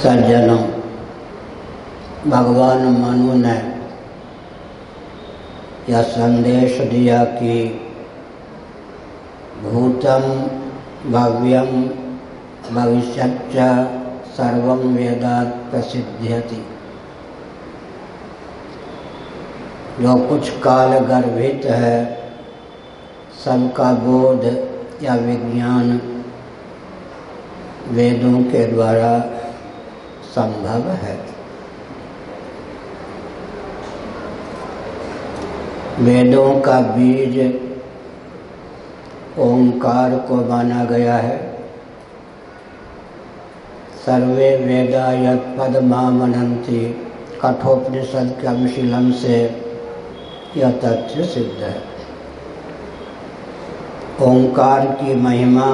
सज्जनों, भगवान मनु ने यह संदेश दिया कि भूतम भव्यम भविष्यच्च सर्वं वेदात् प्रसिद्ध्यति। जो कुछ काल गर्भित है सबका बोध या विज्ञान वेदों के द्वारा संभव है। वेदों का बीज ओंकार को माना गया है। सर्वे वेदा यत् पदमामनन्ति कठोपनिषद के अनुशीलन से यह तथ्य सिद्ध है। ओंकार की महिमा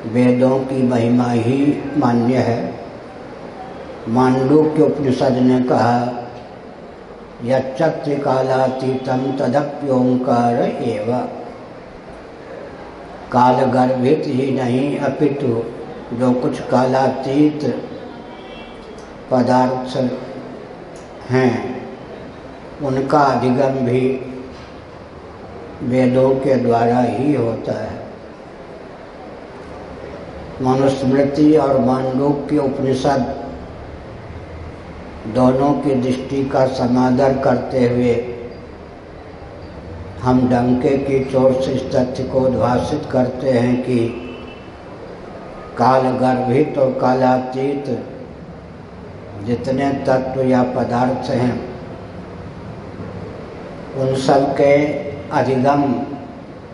वेदों की महिमा ही मान्य है। मांडूक्य उपनिषद ने कहा यच्चत्रिकालातीतं तदप्योंकार एव। काल गर्भित ही नहीं अपितु जो कुछ कालातीत पदार्थ हैं उनका अधिगम भी वेदों के द्वारा ही होता है। मनुस्मृति और मांडूक्य उपनिषद दोनों की दृष्टि का समादर करते हुए हम डंके की चोट से इस तथ्य को उद्भासित करते हैं कि काल गर्भित और कालातीत जितने तत्व या पदार्थ हैं उन सब के अधिगम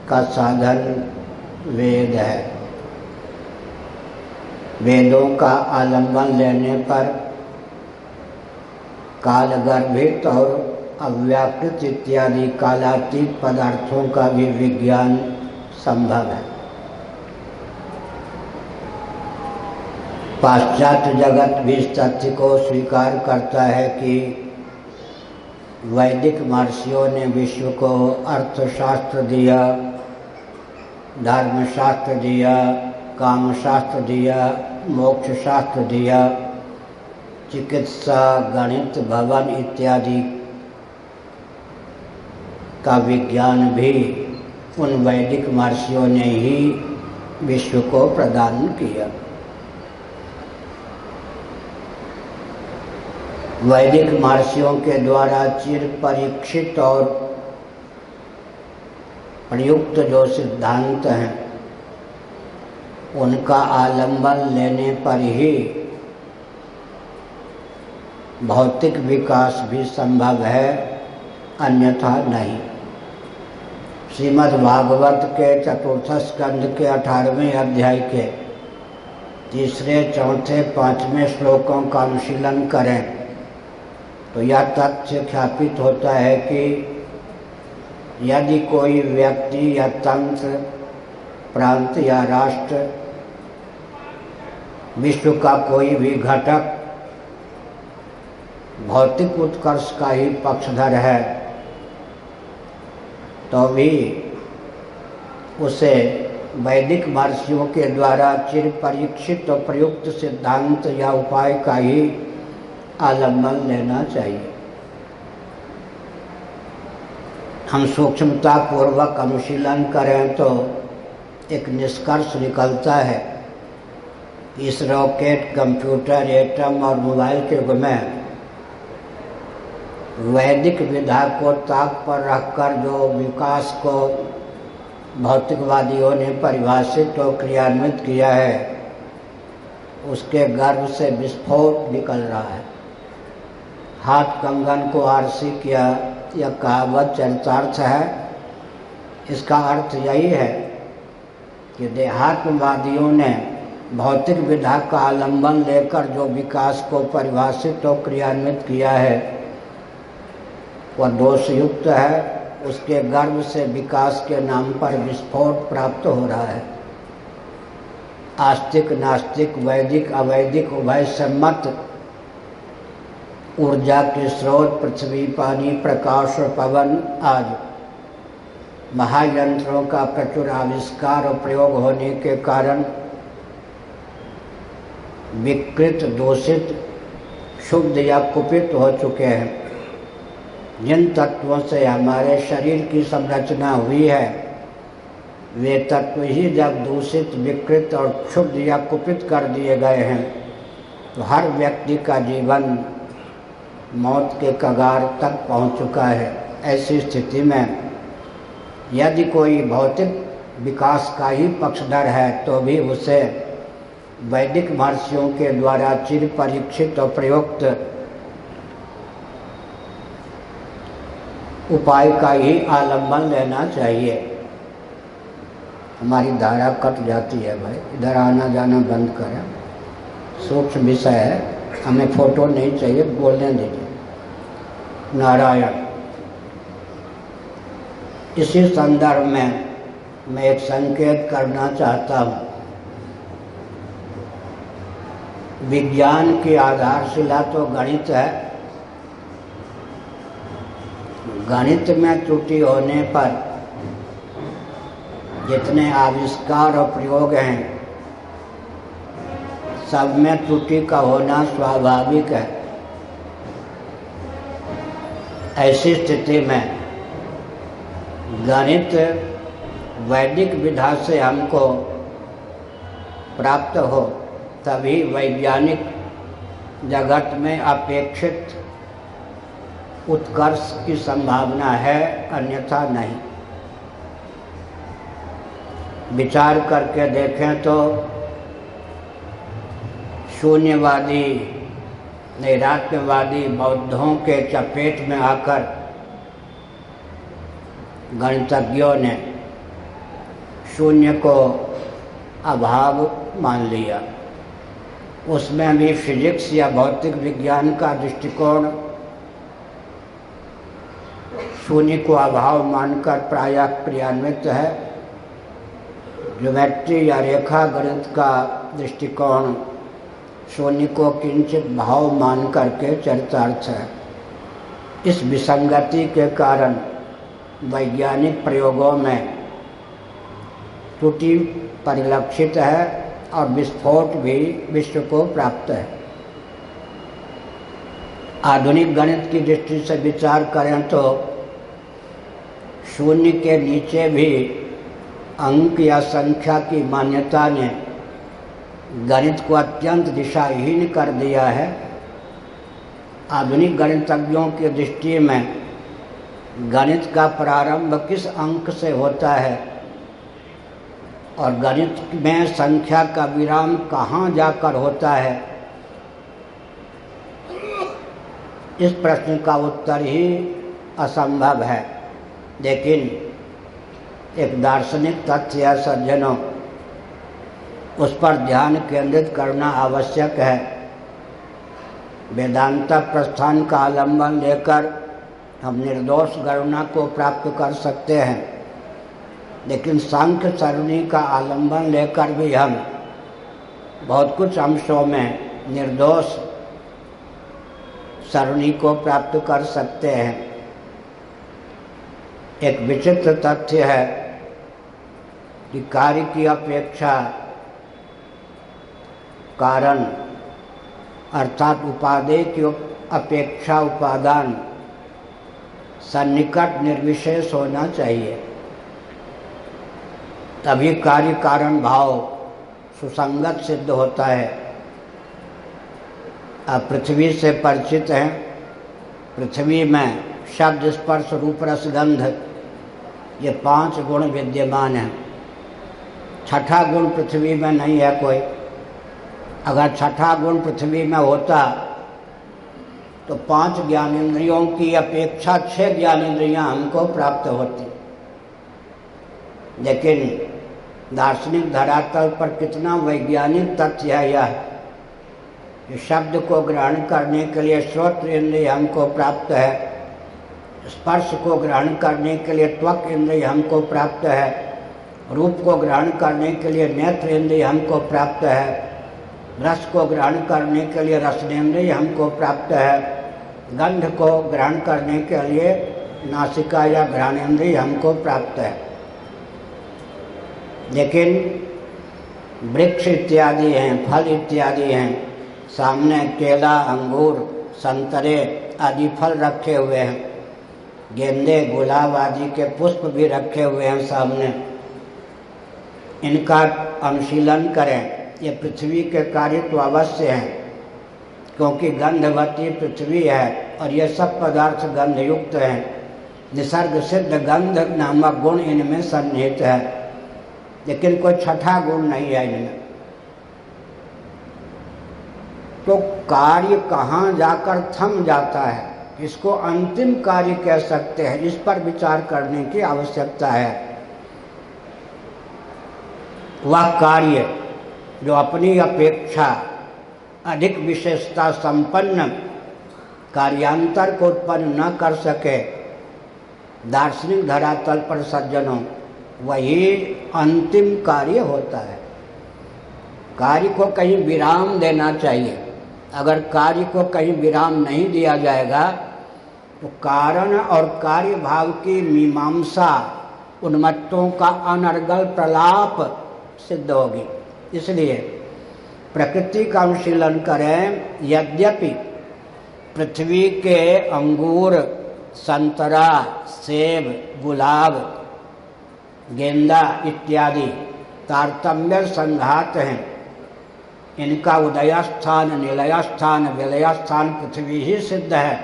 का साधन वेद है। वेदों का आलंबन लेने पर काल गर्भित और अव्याकृत इत्यादि कालातीत पदार्थों का भी विज्ञान संभव है। पाश्चात्य जगत भी इस तथ्य को स्वीकार करता है कि वैदिक महर्षियों ने विश्व को अर्थशास्त्र दिया, धर्मशास्त्र दिया, कामशास्त्र दिया, मोक्ष शास्त्र दिया, चिकित्सा, गणित, भवन इत्यादि का विज्ञान भी उन वैदिक महर्षियों ने ही विश्व को प्रदान किया। वैदिक महर्षियों के द्वारा चिर परीक्षित और प्रयुक्त जो सिद्धांत हैं उनका आलंबन लेने पर ही भौतिक विकास भी संभव है, अन्यथा नहीं। श्रीमद् भागवत के चतुर्थ स्कंध के 18वें अध्याय के 3, 4, 5वें श्लोकों का अनुशीलन करें तो यह तथ्य ख्यापित होता है कि यदि कोई व्यक्ति या तंत्र, प्रांत या राष्ट्र, विश्व का कोई भी घटक भौतिक उत्कर्ष का ही पक्षधर है तो भी उसे वैदिक महर्षियों के द्वारा चिर परीक्षित और प्रयुक्त सिद्धांत या उपाय का ही आलंबन लेना चाहिए। हम सूक्ष्मता पूर्वक अनुशीलन करें तो एक निष्कर्ष निकलता है। इस रॉकेट, कंप्यूटर, एटम और मोबाइल के युग में वैदिक विधा को ताक पर रखकर जो विकास को भौतिकवादियों ने परिभाषित और क्रियान्वित किया है उसके गर्भ से विस्फोट निकल रहा है। हाथ कंगन को आरसी किया, यह कहावत चरितार्थ है। इसका अर्थ यही है कि देहात्मवादियों ने भौतिक विधा का आलंबन लेकर जो विकास को परिभाषित और क्रियान्वित किया है वह दोषयुक्त है। उसके गर्भ से विकास के नाम पर विस्फोट प्राप्त हो रहा है। आस्तिक, नास्तिक, वैदिक, अवैदिक उभय सम्मत ऊर्जा के स्रोत पृथ्वी, पानी, प्रकाश और पवन आज महायंत्रों का प्रचुर आविष्कार और प्रयोग होने के कारण विकृत, दूषित, शुद्ध या कुपित हो चुके हैं। जिन तत्वों से हमारे शरीर की संरचना हुई है, वे तत्व ही जब दूषित, विकृत और क्षुब्ध या कुपित कर दिए गए हैं, तो हर व्यक्ति का जीवन मौत के कगार तक पहुंच चुका है। ऐसी स्थिति में यदि कोई भौतिक विकास का ही पक्षधर है, तो भी उसे वैदिक महर्षियों के द्वारा चिर परीक्षित और प्रयुक्त उपाय का ही आलम्बन लेना चाहिए। हमारी धारा कट जाती है भाई, इधर आना जाना बंद करें। सूक्ष्म विषय है, हमें फोटो नहीं चाहिए, बोलने दीजिए। नारायण। इसी संदर्भ में मैं एक संकेत करना चाहता हूँ। विज्ञान की आधारशिला तो गणित है। गणित में त्रुटि होने पर जितने आविष्कार और प्रयोग हैं, सब में त्रुटि का होना स्वाभाविक है। ऐसी स्थिति में गणित वैदिक विधा से हमको प्राप्त हो, तभी वैज्ञानिक जगत में अपेक्षित उत्कर्ष की संभावना है, अन्यथा नहीं। विचार करके देखें तो शून्यवादी, नैरात्यवादी बौद्धों के चपेट में आकर गणितज्ञों ने शून्य को अभाव मान लिया। उसमें भी फिजिक्स या भौतिक विज्ञान का दृष्टिकोण शून्य को अभाव मानकर प्रायः क्रियान्वित है। ज्योमेट्री या रेखा गणित का दृष्टिकोण शून्य को किंचित भाव मान करके चरितार्थ है। इस विसंगति के कारण वैज्ञानिक प्रयोगों में त्रुटि परिलक्षित है और विस्फोट भी विश्व को प्राप्त है। आधुनिक गणित की दृष्टि से विचार करें तो शून्य के नीचे भी अंक या संख्या की मान्यता ने गणित को अत्यंत दिशाहीन कर दिया है। आधुनिक गणितज्ञों की दृष्टि में गणित का प्रारंभ किस अंक से होता है और गणित में संख्या का विराम कहाँ जाकर होता है, इस प्रश्न का उत्तर ही असंभव है। लेकिन एक दार्शनिक तथ्य है सज्जनों, उस पर ध्यान केंद्रित करना आवश्यक है। वेदांत प्रस्थान का आलंबन लेकर हम निर्दोष गणना को प्राप्त कर सकते हैं, लेकिन सांख्य सरणी का आलंबन लेकर भी हम बहुत कुछ अंशों में निर्दोष सरणी को प्राप्त कर सकते हैं। एक विचित्र तथ्य है कि कार्य की अपेक्षा कारण अर्थात उपादेय की अपेक्षा उपादान सन्निकट निर्विशेष होना चाहिए, तभी कार्य कारण भाव सुसंगत सिद्ध होता है। आप पृथ्वी से परिचित हैं। पृथ्वी में शब्द, स्पर्श, रूप, रस, गंध, ये 5 गुण विद्यमान हैं। छठा गुण पृथ्वी में नहीं है कोई। अगर छठा गुण पृथ्वी में होता तो 5 ज्ञानेंद्रियों की अपेक्षा 6 ज्ञानेंद्रियां हमको प्राप्त होती। लेकिन दार्शनिक धरातल पर कितना वैज्ञानिक तथ्य है यह कि शब्द को ग्रहण करने के लिए श्रोत्र इंद्रिय हमको प्राप्त है, स्पर्श को ग्रहण करने के लिए त्वक इंद्रिय हमको प्राप्त है, रूप को ग्रहण करने के लिए नेत्र इंद्रिय हमको प्राप्त है, रस को ग्रहण करने के लिए रसनेन्द्रिय हमको प्राप्त है, गंध को ग्रहण करने के लिए नासिका या घ्राणेन्द्रिय हमको प्राप्त है। लेकिन वृक्ष इत्यादि हैं, फल इत्यादि हैं, सामने केला, अंगूर, संतरे आदि फल रखे हुए हैं, गेंदे, गुलाब आदि के पुष्प भी रखे हुए हैं सामने। इनका अनुशीलन करें। ये पृथ्वी के कार्य तो अवश्य हैं, क्योंकि गंधवती पृथ्वी है और ये सब पदार्थ गंधयुक्त हैं। निसर्ग सिद्ध गंध नामक गुण इनमें सन्निहित है, लेकिन कोई छठा गुण नहीं है इनमें। तो कार्य कहाँ जाकर थम जाता है, इसको अंतिम कार्य कह सकते हैं, इस पर विचार करने की आवश्यकता है। वह कार्य जो अपनी अपेक्षा अधिक विशेषता संपन्न कार्यांतर को उत्पन्न न कर सके, दार्शनिक धरातल पर सज्जनों, वही अंतिम कार्य होता है। कार्य को कहीं विराम देना चाहिए। अगर कार्य को कहीं विराम नहीं दिया जाएगा तो कारण और कार्य भाव की मीमांसा उन्मत्तों का अनर्गल प्रलाप सिद्ध होगी। इसलिए प्रकृति का अनुशीलन करें। यद्यपि पृथ्वी के अंगूर, संतरा, सेब, गुलाब, गेंदा इत्यादि तारतम्य संघात हैं, इनका उदयस्थान, निलयस्थान, विलयस्थान पृथ्वी ही सिद्ध है,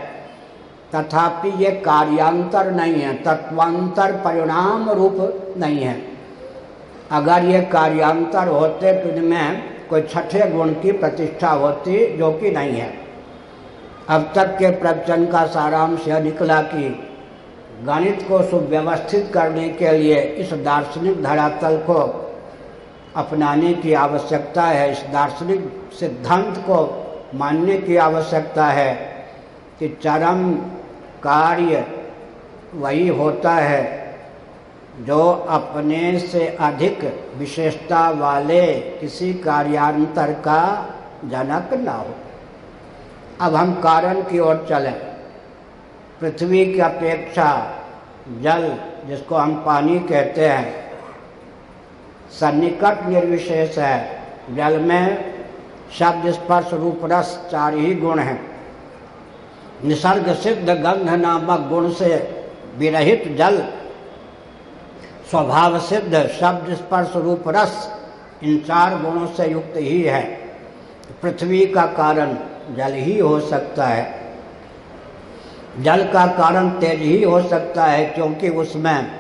तथापि ये कार्यांतर नहीं है, तत्वांतर परिणाम रूप नहीं है। अगर ये कार्यांतर होते तो इनमें कोई छठे गुण की प्रतिष्ठा होती, जो कि नहीं है। अब तक के प्रवचन का सारांश यह निकला कि गणित को सुव्यवस्थित करने के लिए इस दार्शनिक धरातल को अपनाने की आवश्यकता है, इस दार्शनिक सिद्धांत को मानने की आवश्यकता है कि चरम कार्य वही होता है जो अपने से अधिक विशेषता वाले किसी कार्यांतर का जनक न हो। अब हम कारण की ओर चलें। पृथ्वी की अपेक्षा जल, जिसको हम पानी कहते हैं, सन्निकट निर्विशेष है। जल में शब्द, स्पर्श, रूप, रस चार ही गुण हैं। निसर्ग सिद्ध गंध नामक गुण से विरहित जल स्वभाव सिद्ध शब्द, स्पर्श, रूप, रस इन चार गुणों से युक्त ही है। पृथ्वी का कारण जल ही हो सकता है। जल का कारण तेज ही हो सकता है, क्योंकि उसमें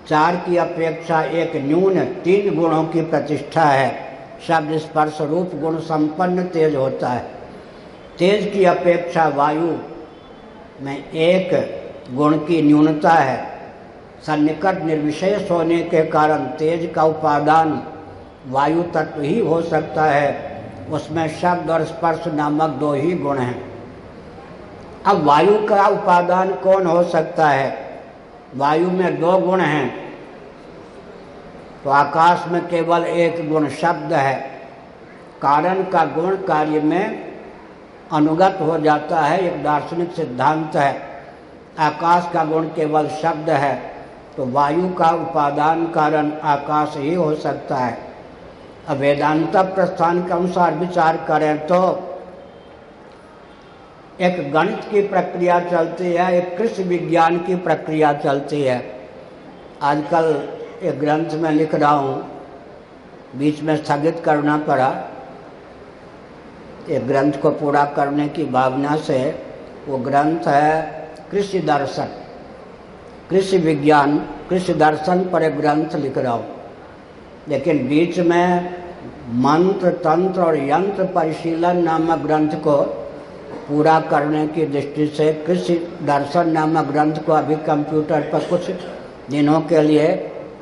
चार की अपेक्षा एक न्यून तीन गुणों की प्रतिष्ठा है। शब्द, स्पर्श, रूप गुण संपन्न तेज होता है। तेज की अपेक्षा वायु में एक गुण की न्यूनता है। सन्निकट निर्विशेष होने के कारण तेज का उपादान वायु तत्व ही हो सकता है। उसमें शब्द और स्पर्श नामक दो ही गुण हैं। अब वायु का उपादान कौन हो सकता है? वायु में दो गुण हैं, तो आकाश में केवल एक गुण शब्द है। कारण का गुण कार्य में अनुगत हो जाता है, एक दार्शनिक सिद्धांत है। आकाश का गुण केवल शब्द है, तो वायु का उपादान कारण आकाश ही हो सकता है। अब वेदांत प्रस्थान के अनुसार विचार करें तो एक गणित की प्रक्रिया चलती है, एक कृषि विज्ञान की प्रक्रिया चलती है। आजकल एक ग्रंथ में लिख रहा हूँ, बीच में स्थगित करना पड़ा। एक ग्रंथ को पूरा करने की भावना से, वो ग्रंथ है कृषि दर्शन, कृषि विज्ञान, कृषि दर्शन पर एक ग्रंथ लिख रहा हूँ। लेकिन बीच में मंत्र, तंत्र और यंत्र परिशीलन नामक ग्रंथ को पूरा करने की दृष्टि से कृषि दर्शन नामक ग्रंथ को अभी कंप्यूटर पर कुछ दिनों के लिए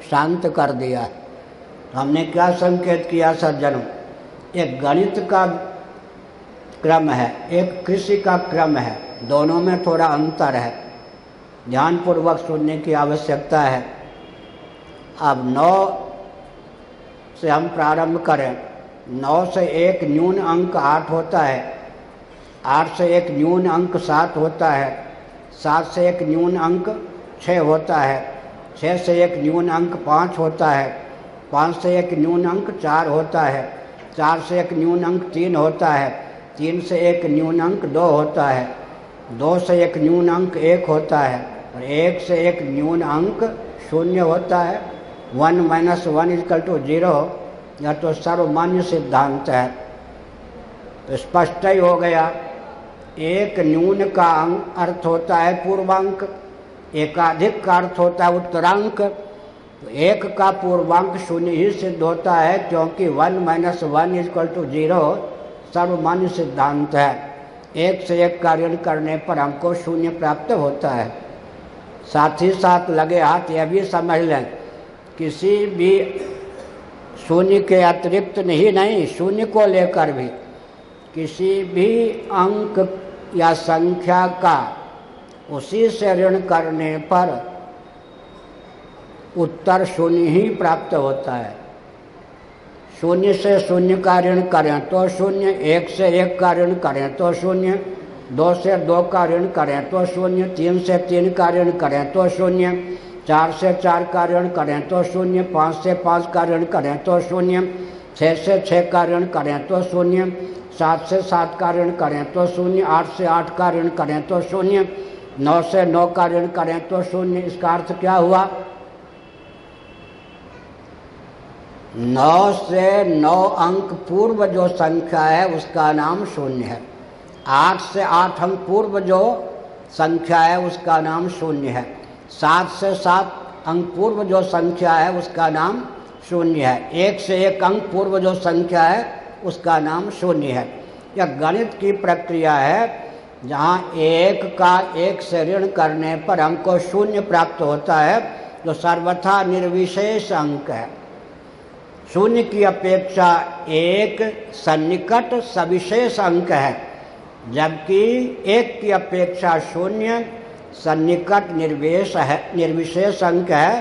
शांत कर दिया। हमने क्या संकेत किया सज्जनों? एक गणित का क्रम है, एक कृषि का क्रम है, दोनों में थोड़ा अंतर है। ध्यानपूर्वक सुनने की आवश्यकता है। अब 9 से हम प्रारंभ करें। 9 से एक न्यून अंक 8 होता है, 8 से एक न्यून अंक 7 होता है, 7 से एक न्यून अंक 6 होता है, 6 से एक न्यून अंक 5 होता है, 5 से एक न्यून अंक 4 होता है, 4 से एक न्यून अंक 3 होता है, 3 से एक न्यून अंक 2 होता है, 2 से एक न्यून अंक 1 होता है और 1 से एक न्यून अंक 0 होता है। 1 - 1 = 0 यह तो सर्वमान्य सिद्धांत है। तो स्पष्ट ही हो गया। एक न्यून का अंक अर्थ होता है पूर्वांक, एकाधिक का अर्थ होता है उत्तरांक। तो 1 का पूर्वांक 0 ही सिद्ध होता है, क्योंकि 1 - 1 = 0 सर्वमान्य सिद्धांत है। 1 से 1 का ऋण करने पर हमको 0 प्राप्त होता है। साथ ही साथ लगे हाथ यह भी समझ लें, किसी भी 0 के अतिरिक्त नहीं 0 को लेकर भी किसी भी अंक या संख्या का उसी से ऋण करने पर उत्तर 0 ही प्राप्त होता है। 0 से 0 का ऋण करें तो 0, 1 से 1 का ऋण करें तो 0, 2 से 2 का ऋण करें तो 0, 3 से 3 का ऋण करें तो 0, 4 से 4 का ऋण करें तो 0, 5 से 5 का ऋण करें तो 0, 6 से 6 का ऋण करें तो 0, 7 से 7 का ऋण करें तो 0, 8 से 8 का ऋण करें तो 0, 9 से 9 का ऋण करें तो 0। इसका अर्थ क्या हुआ? 9 से 9 अंक पूर्व जो संख्या है उसका नाम 0 है। 8 से 8 अंक पूर्व जो संख्या है उसका नाम 0 है। 7 से 7 अंक पूर्व जो संख्या है उसका नाम 0 है। 1 से 1 अंक पूर्व जो संख्या है उसका नाम 0 है। यह गणित की प्रक्रिया है, जहाँ 1 का 1 से ऋण करने पर हमको 0 प्राप्त होता है, जो सर्वथा निर्विशेष अंक है। 0 की अपेक्षा 1 सन्निकट सविशेष अंक है, जबकि 1 की अपेक्षा 0 सन्निकट निर्विशेष अंक है,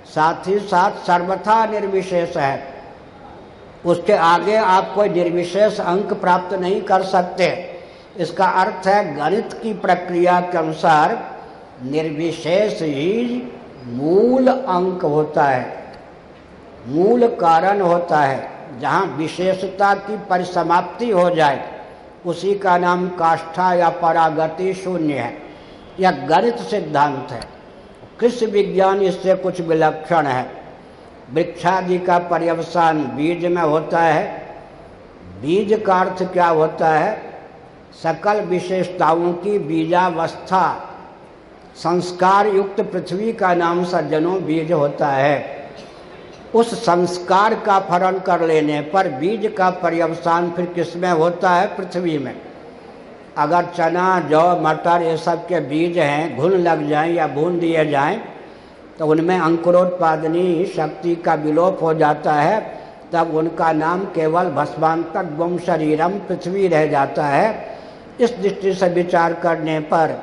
साथ ही साथ सर्वथा निर्विशेष है। उसके आगे आप कोई निर्विशेष अंक प्राप्त नहीं कर सकते। इसका अर्थ है गणित की प्रक्रिया के अनुसार निर्विशेष ही मूल अंक होता है, मूल कारण होता है। जहाँ विशेषता की परिसमाप्ति हो जाए उसी का नाम काष्ठा या परागति 0 है। यह गणित सिद्धांत है। कृषि विज्ञान इससे कुछ विलक्षण है। वृक्षादि का पर्यवसान बीज में होता है। बीज का अर्थ क्या होता है? सकल विशेषताओं की बीजावस्था। संस्कार युक्त पृथ्वी का नाम सज्जनों बीज होता है। उस संस्कार का फलन कर लेने पर बीज का पर्यवसान फिर किसमें होता है? पृथ्वी में। अगर चना, जौ, मटर ये सब के बीज हैं, घुन लग जाएं या भून दिए जाएं तो उनमें अंकुरोत्पादनी शक्ति का विलोप हो जाता है। तब उनका नाम केवल भस्मांतक गुम शरीरम पृथ्वी रह जाता है। इस दृष्टि से विचार करने पर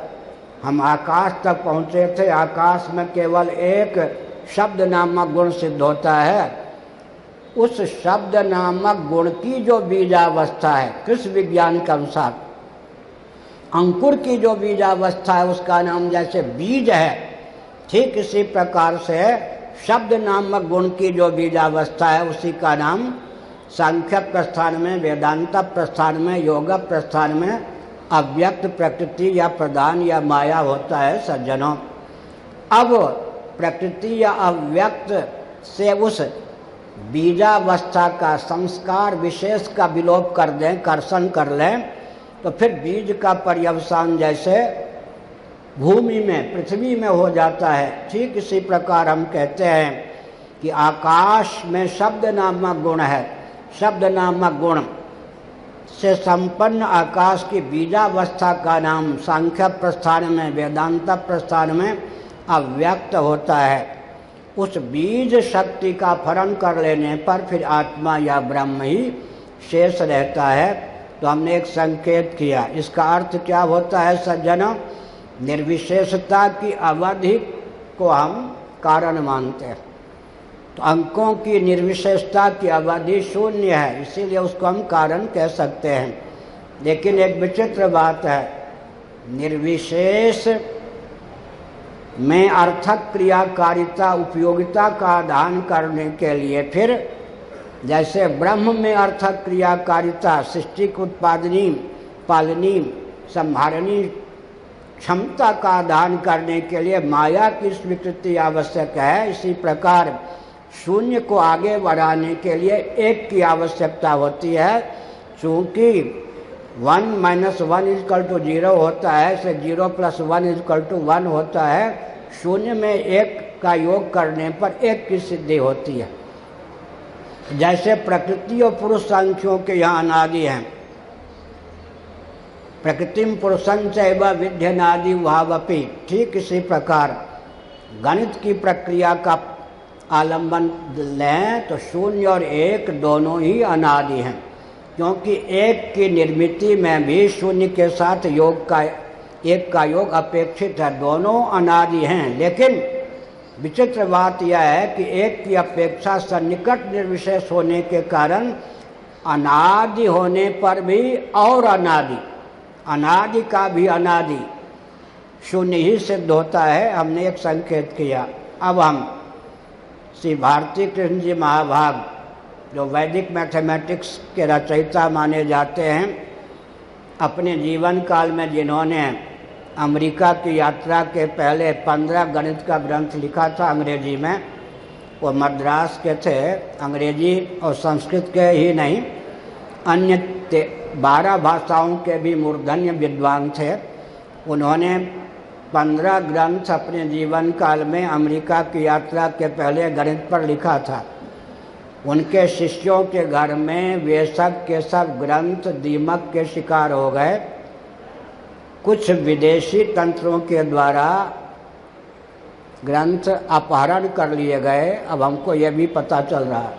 हम आकाश तक पहुँचे थे। आकाश में केवल एक शब्द नामक गुण सिद्ध होता है। उस शब्द नामक गुण की जो बीजावस्था है, कृषि विज्ञान के अनुसार अंकुर की जो बीजावस्था है उसका नाम जैसे बीज है, ठीक इसी प्रकार से शब्द नामक गुण की जो बीजावस्था है उसी का नाम सांख्य प्रस्थान में, वेदांत प्रस्थान में, योग प्रस्थान में अव्यक्त प्रकृति या प्रधान या माया होता है सज्जनों। अब प्रकृति या अव्यक्त से उस बीजावस्था का संस्कार विशेष का विलोप कर दें, कर्षण कर लें, तो फिर बीज का पर्यवसान जैसे भूमि में, पृथ्वी में हो जाता है। ठीक इसी प्रकार हम कहते हैं कि आकाश में शब्द नामक गुण है। शब्द नामक गुण से संपन्न आकाश की बीजावस्था का नाम सांख्य प्रस्थान में, वेदांत प्रस्थान में अव्यक्त होता है। उस बीज शक्ति का फलन कर लेने पर फिर आत्मा या ब्रह्म ही शेष रहता है। तो हमने एक संकेत किया। इसका अर्थ क्या होता है सज्जनों? निर्विशेषता की अवधि को हम कारण मानते हैं। तो अंकों की निर्विशेषता की अवधि 0 है, इसीलिए उसको हम कारण कह सकते हैं। लेकिन एक विचित्र बात है, निर्विशेष में अर्थक क्रियाकारिता उपयोगिता का आदान करने के लिए, फिर जैसे ब्रह्म में अर्थक क्रियाकारिता सृष्टि की उत्पादनी, पालनी, संभालनी क्षमता का आदान करने के लिए माया की स्वीकृति आवश्यक है, इसी प्रकार शून्य को आगे बढ़ाने के लिए एक की आवश्यकता होती है। चूँकि 1 - 1 = 0 होता है, से 0 + 1 = 1 होता है। शून्य में एक का योग करने पर एक की सिद्धि होती है। जैसे प्रकृति और पुरुष सांख्यों के यहाँ अनादि हैं, प्रकृतिम पुरुषं चैव विध्यनादि भावपि, ठीक इसी प्रकार गणित की प्रक्रिया का आलंबन लें तो शून्य और एक दोनों ही अनादि हैं, क्योंकि एक की निर्मिति में भी शून्य के साथ एक का योग अपेक्षित है। दोनों अनादि हैं, लेकिन विचित्र बात यह है कि एक की अपेक्षा सन्निकट निर्विशेष होने के कारण अनादि होने पर भी और अनादि का भी अनादि शून्य ही सिद्ध होता है। हमने एक संकेत किया। अब हम श्री भारती कृष्ण जी महाभाग, जो वैदिक मैथमेटिक्स के रचयिता माने जाते हैं, अपने जीवन काल में जिन्होंने अमेरिका की यात्रा के पहले 15 गणित का ग्रंथ लिखा था अंग्रेजी में, वो मद्रास के थे, अंग्रेजी और संस्कृत के ही नहीं अन्य 12 भाषाओं के भी मूर्धन्य विद्वान थे। उन्होंने 15 ग्रंथ अपने जीवन काल में अमेरिका की यात्रा के पहले गणित पर लिखा था। उनके शिष्यों के घर में वे सब के सब ग्रंथ दीमक के शिकार हो गए। कुछ विदेशी तंत्रों के द्वारा ग्रंथ अपहरण कर लिए गए। अब हमको यह भी पता चल रहा है,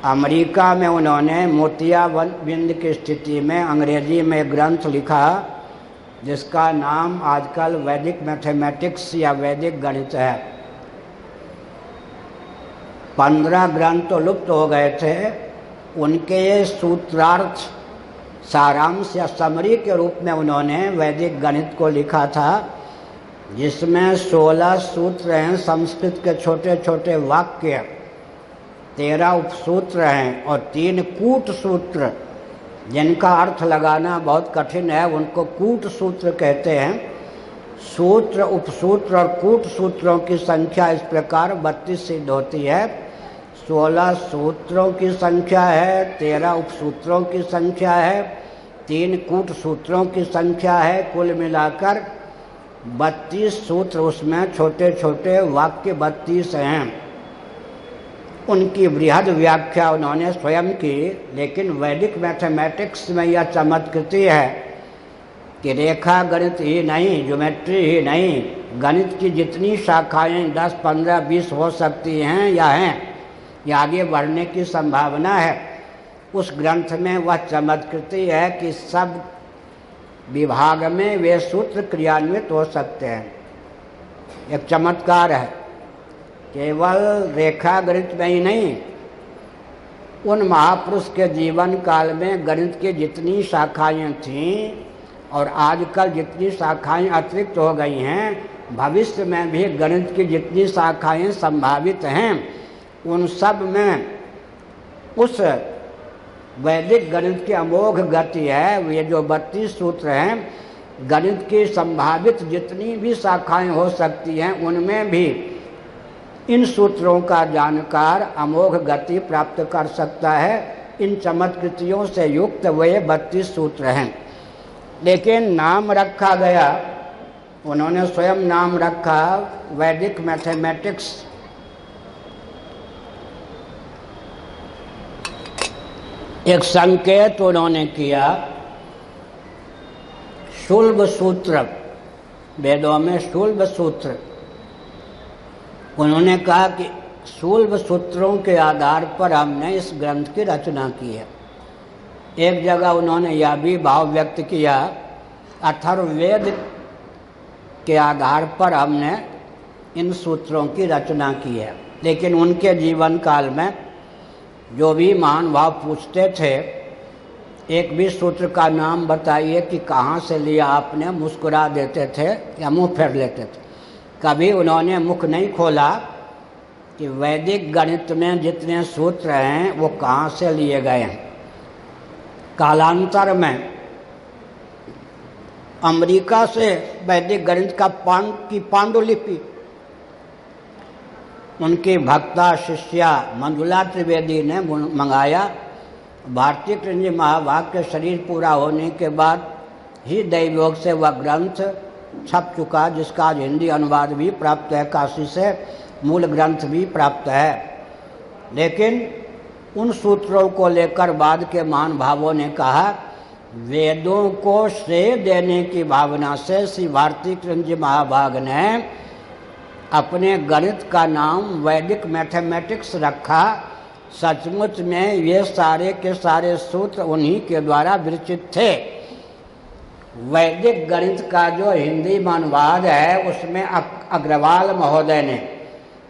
अमेरिका में उन्होंने मोतियाबिंद की स्थिति में अंग्रेजी में ग्रंथ लिखा, जिसका नाम आजकल वैदिक मैथमेटिक्स या वैदिक गणित है। 15 ग्रंथ तो लुप्त हो गए थे। उनके सूत्रार्थ, सारांश या समरी के रूप में उन्होंने वैदिक गणित को लिखा था, जिसमें 16 सूत्र हैं संस्कृत के छोटे छोटे वाक्य, 13 उपसूत्र हैं और 3 कूट सूत्र, जिनका अर्थ लगाना बहुत कठिन है, उनको कूट सूत्र कहते हैं। सूत्र, उपसूत्र और कूट सूत्रों की संख्या इस प्रकार 32 सिद्ध होती है। 16 सूत्रों की संख्या है, 13 उपसूत्रों की संख्या है, 3 कूट सूत्रों की संख्या है, कुल मिलाकर 32 सूत्र, उसमें छोटे छोटे वाक्य 32 हैं। उनकी बृहद व्याख्या उन्होंने स्वयं की, लेकिन वैदिक मैथमेटिक्स में यह चमत्कृति है कि रेखा गणित ही नहीं, ज्योमेट्री ही नहीं, गणित की जितनी शाखाएं 10, 15, 20 हो सकती हैं या आगे बढ़ने की संभावना है, उस ग्रंथ में वह चमत्कृति है कि सब विभाग में वे सूत्र क्रियान्वित हो सकते हैं। एक चमत्कार है। केवल रेखा गणित में ही नहीं, उन महापुरुष के जीवन काल में गणित की जितनी शाखाएं थीं और आजकल जितनी शाखाएं अतिरिक्त हो गई हैं, भविष्य में भी गणित की जितनी शाखाएं संभावित हैं, उन सब में उस वैदिक गणित की अमोघ गति है। ये जो 32 सूत्र हैं, गणित की संभावित जितनी भी शाखाएं हो सकती हैं, उनमें भी इन सूत्रों का जानकार अमोघ गति प्राप्त कर सकता है। इन चमत्कृतियों से युक्त वे 32 सूत्र हैं। लेकिन नाम रखा गया, उन्होंने स्वयं नाम रखा वैदिक मैथमेटिक्स। एक संकेत उन्होंने किया, शुल्ब सूत्र, वेदों में शुल्ब सूत्र। उन्होंने कहा कि शुल्ब सूत्रों के आधार पर हमने इस ग्रंथ की रचना की है। एक जगह उन्होंने यह भी भाव व्यक्त किया, अथर्ववेद के आधार पर हमने इन सूत्रों की रचना की है। लेकिन उनके जीवन काल में जो भी महान भाव पूछते थे, एक भी सूत्र का नाम बताइए कि कहाँ से लिया आपने। मुस्कुरा देते थे या मुंह फेर लेते थे। कभी उन्होंने मुख नहीं खोला कि वैदिक गणित में जितने सूत्र हैं वो कहाँ से लिए गए हैं। कालांतर में अमेरिका से वैदिक गणित का पांडुलिपि उनकी भक्ता शिष्या मंजुला त्रिवेदी ने मंगाया। भारतीय कृष्ण जी महाभाग के शरीर पूरा होने के बाद ही दैवयोग से वह ग्रंथ छप चुका, जिसका आज हिंदी अनुवाद भी प्राप्त है, काशी से मूल ग्रंथ भी प्राप्त है। लेकिन उन सूत्रों को लेकर बाद के महान भावों ने कहा, वेदों को श्रेय देने की भावना से श्री भारतीय कृष्ण जी महाभाग ने अपने गणित का नाम वैदिक मैथमेटिक्स रखा। सचमुच में ये सारे के सारे सूत्र उन्हीं के द्वारा विरचित थे। वैदिक गणित का जो हिंदी में अनुवाद है उसमें अग्रवाल महोदय ने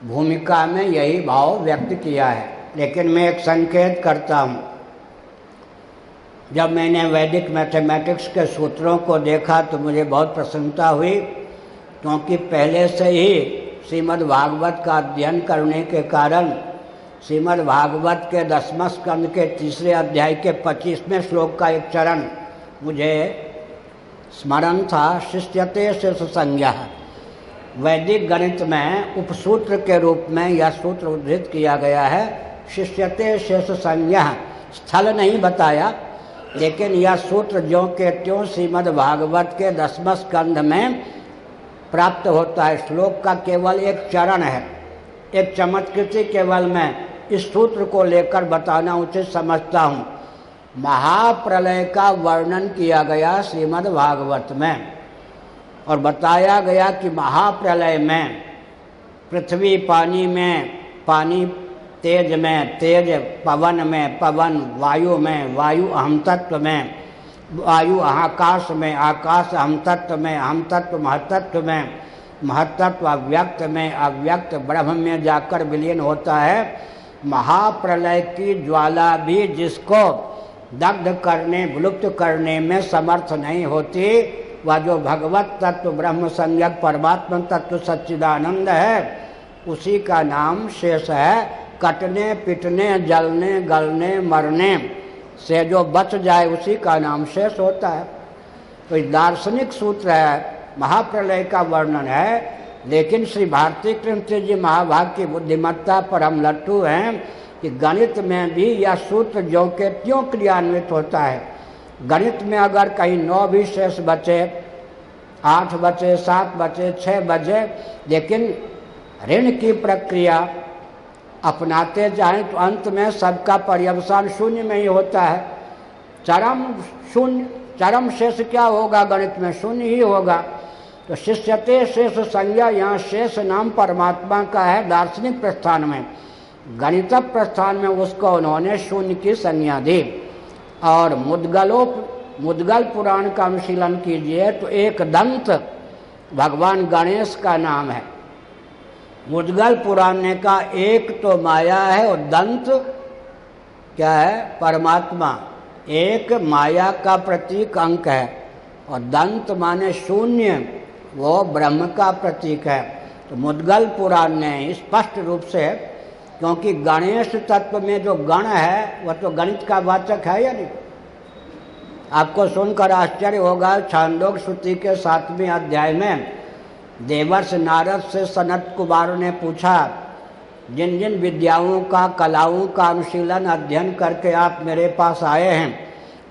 भूमिका में यही भाव व्यक्त किया है। लेकिन मैं एक संकेत करता हूँ, जब मैंने वैदिक मैथमेटिक्स के सूत्रों को देखा तो मुझे बहुत प्रसन्नता हुई, क्योंकि पहले से ही श्रीमद् भागवत का अध्ययन करने के कारण श्रीमद् भागवत के 10वें स्कंद के 3 अध्याय के 25वें श्लोक का एक चरण मुझे स्मरण था, शिष्यते शेष संज्ञा। वैदिक गणित में उपसूत्र के रूप में यह सूत्र उद्धृत किया गया है, शिष्यते शेष संज्ञा। स्थल नहीं बताया, लेकिन यह सूत्र ज्यों के त्यों श्रीमद् भागवत के 10वें स्कंध में प्राप्त होता है। श्लोक का केवल एक चरण है, एक चमत्कृति केवल मैं इस सूत्र को लेकर बताना उचित समझता हूँ। महाप्रलय का वर्णन किया गया श्रीमद् भागवत में और बताया गया कि महाप्रलय में पृथ्वी पानी में, पानी तेज में, तेज पवन में, पवन वायु में, वायु अहम तत्व में, वायु आकाश में, आकाश अहम तत्व में, अहम तत्व महतत्व में, महतत्व अव्यक्त में, अव्यक्त ब्रह्म में जाकर विलीन होता है। महाप्रलय की ज्वाला भी जिसको दग्ध करने, विलुप्त करने में समर्थ नहीं होती, वह जो भगवत तत्व ब्रह्म संज्ञक परमात्मा तत्व सच्चिदानंद है, उसी का नाम शेष है। कटने, पिटने, जलने, गलने, मरने से जो बच जाए उसी का नाम शेष होता है। तो दार्शनिक सूत्र है, महाप्रलय का वर्णन है। लेकिन श्री भारती कृष्ण जी महाभाग की बुद्धिमत्ता पर हम लट्टू हैं कि गणित में भी यह सूत्र ज्यों के त्यों क्रियान्वित होता है। गणित में अगर कहीं 9 भी शेष बचे, 8 बचे, 7 बचे, 6 बचे, लेकिन ऋण की प्रक्रिया अपनाते जाएं तो अंत में सबका पर्यवसान शून्य में ही होता है। चरम शून्य, चरम शेष क्या होगा गणित में? शून्य ही होगा। तो शिष्यते शेष संज्ञा, यहाँ शेष नाम परमात्मा का है दार्शनिक प्रस्थान में। गणित प्रस्थान में उसको उन्होंने शून्य की संज्ञा दी। और मुद्गल पुराण का अनुशीलन कीजिए तो एक दंत भगवान गणेश का नाम है। मुद्गल पुराण ने का एक तो माया है और दंत क्या है? परमात्मा। एक माया का प्रतीक अंक है और दंत माने शून्य, वो ब्रह्म का प्रतीक है। तो मुद्गल पुराण ने स्पष्ट रूप से, क्योंकि गणेश तत्व में जो गण है वह तो गणित का वाचक है या नहीं? आपको सुनकर आश्चर्य होगा, छांदोग्य श्रुति के 7वें अध्याय में देवर्ष नारद से सनत कुमार ने पूछा, जिन जिन विद्याओं का, कलाओं का अनुशीलन अध्ययन करके आप मेरे पास आए हैं,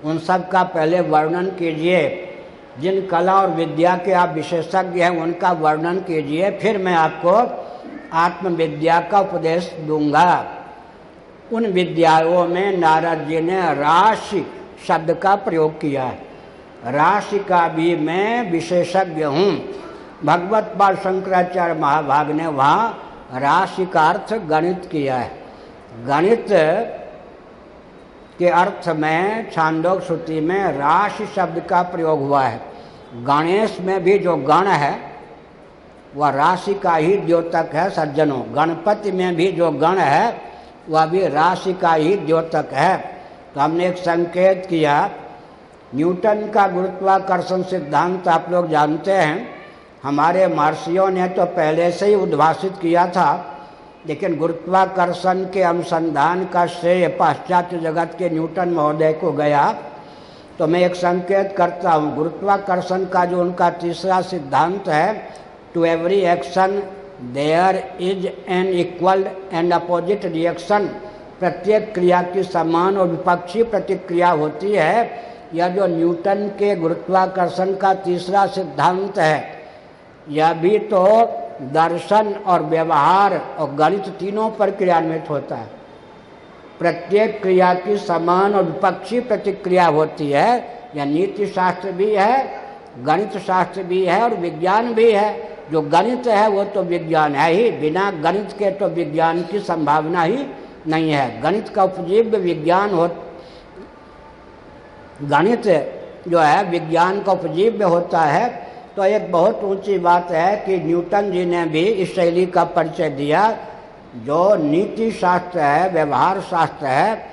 उन सब का पहले वर्णन कीजिए। जिन कला और विद्या के आप विशेषज्ञ हैं उनका वर्णन कीजिए, फिर मैं आपको आत्मविद्या का उपदेश दूंगा। उन विद्याओं में नारद जी ने राशि शब्द का प्रयोग किया है। राशि का भी मैं विशेषज्ञ हूँ। भगवत पाद शंकराचार्य महाभाग ने वहाँ राशि का अर्थ गणित किया है। गणित के अर्थ में छांदोग्य श्रुति में राशि शब्द का प्रयोग हुआ है। गणेश में भी जो गण है वह राशि का ही द्योतक है सज्जनों। गणपति में भी जो गण है वह भी राशि का ही द्योतक है। तो हमने एक संकेत किया। न्यूटन का गुरुत्वाकर्षण सिद्धांत आप लोग जानते हैं, हमारे महर्षियों ने तो पहले से ही उद्भाषित किया था, लेकिन गुरुत्वाकर्षण के अनुसंधान का श्रेय पाश्चात्य जगत के न्यूटन महोदय को गया। तो मैं एक संकेत करता हूँ, गुरुत्वाकर्षण का जो उनका तीसरा सिद्धांत है, to every action there is an equal and opposite reaction, प्रत्येक क्रिया की समान और विपक्षी प्रतिक्रिया होती है। यह जो न्यूटन के गुरुत्वाकर्षण का तीसरा सिद्धांत है, यह भी तो दर्शन और व्यवहार और गणित तीनों पर क्रियान्वित होता है। प्रत्येक क्रिया की समान और विपक्षी प्रतिक्रिया होती है। यह नीति शास्त्र भी है, गणित शास्त्र भी है और विज्ञान भी है। जो गणित है वो तो विज्ञान है ही, बिना गणित के तो विज्ञान की संभावना ही नहीं है। गणित का उपजीव्य विज्ञान हो, गणित जो है विज्ञान का उपजीव्य होता है। तो एक बहुत ऊंची बात है कि न्यूटन जी ने भी इस शैली का परिचय दिया। जो नीति शास्त्र है, व्यवहार शास्त्र है,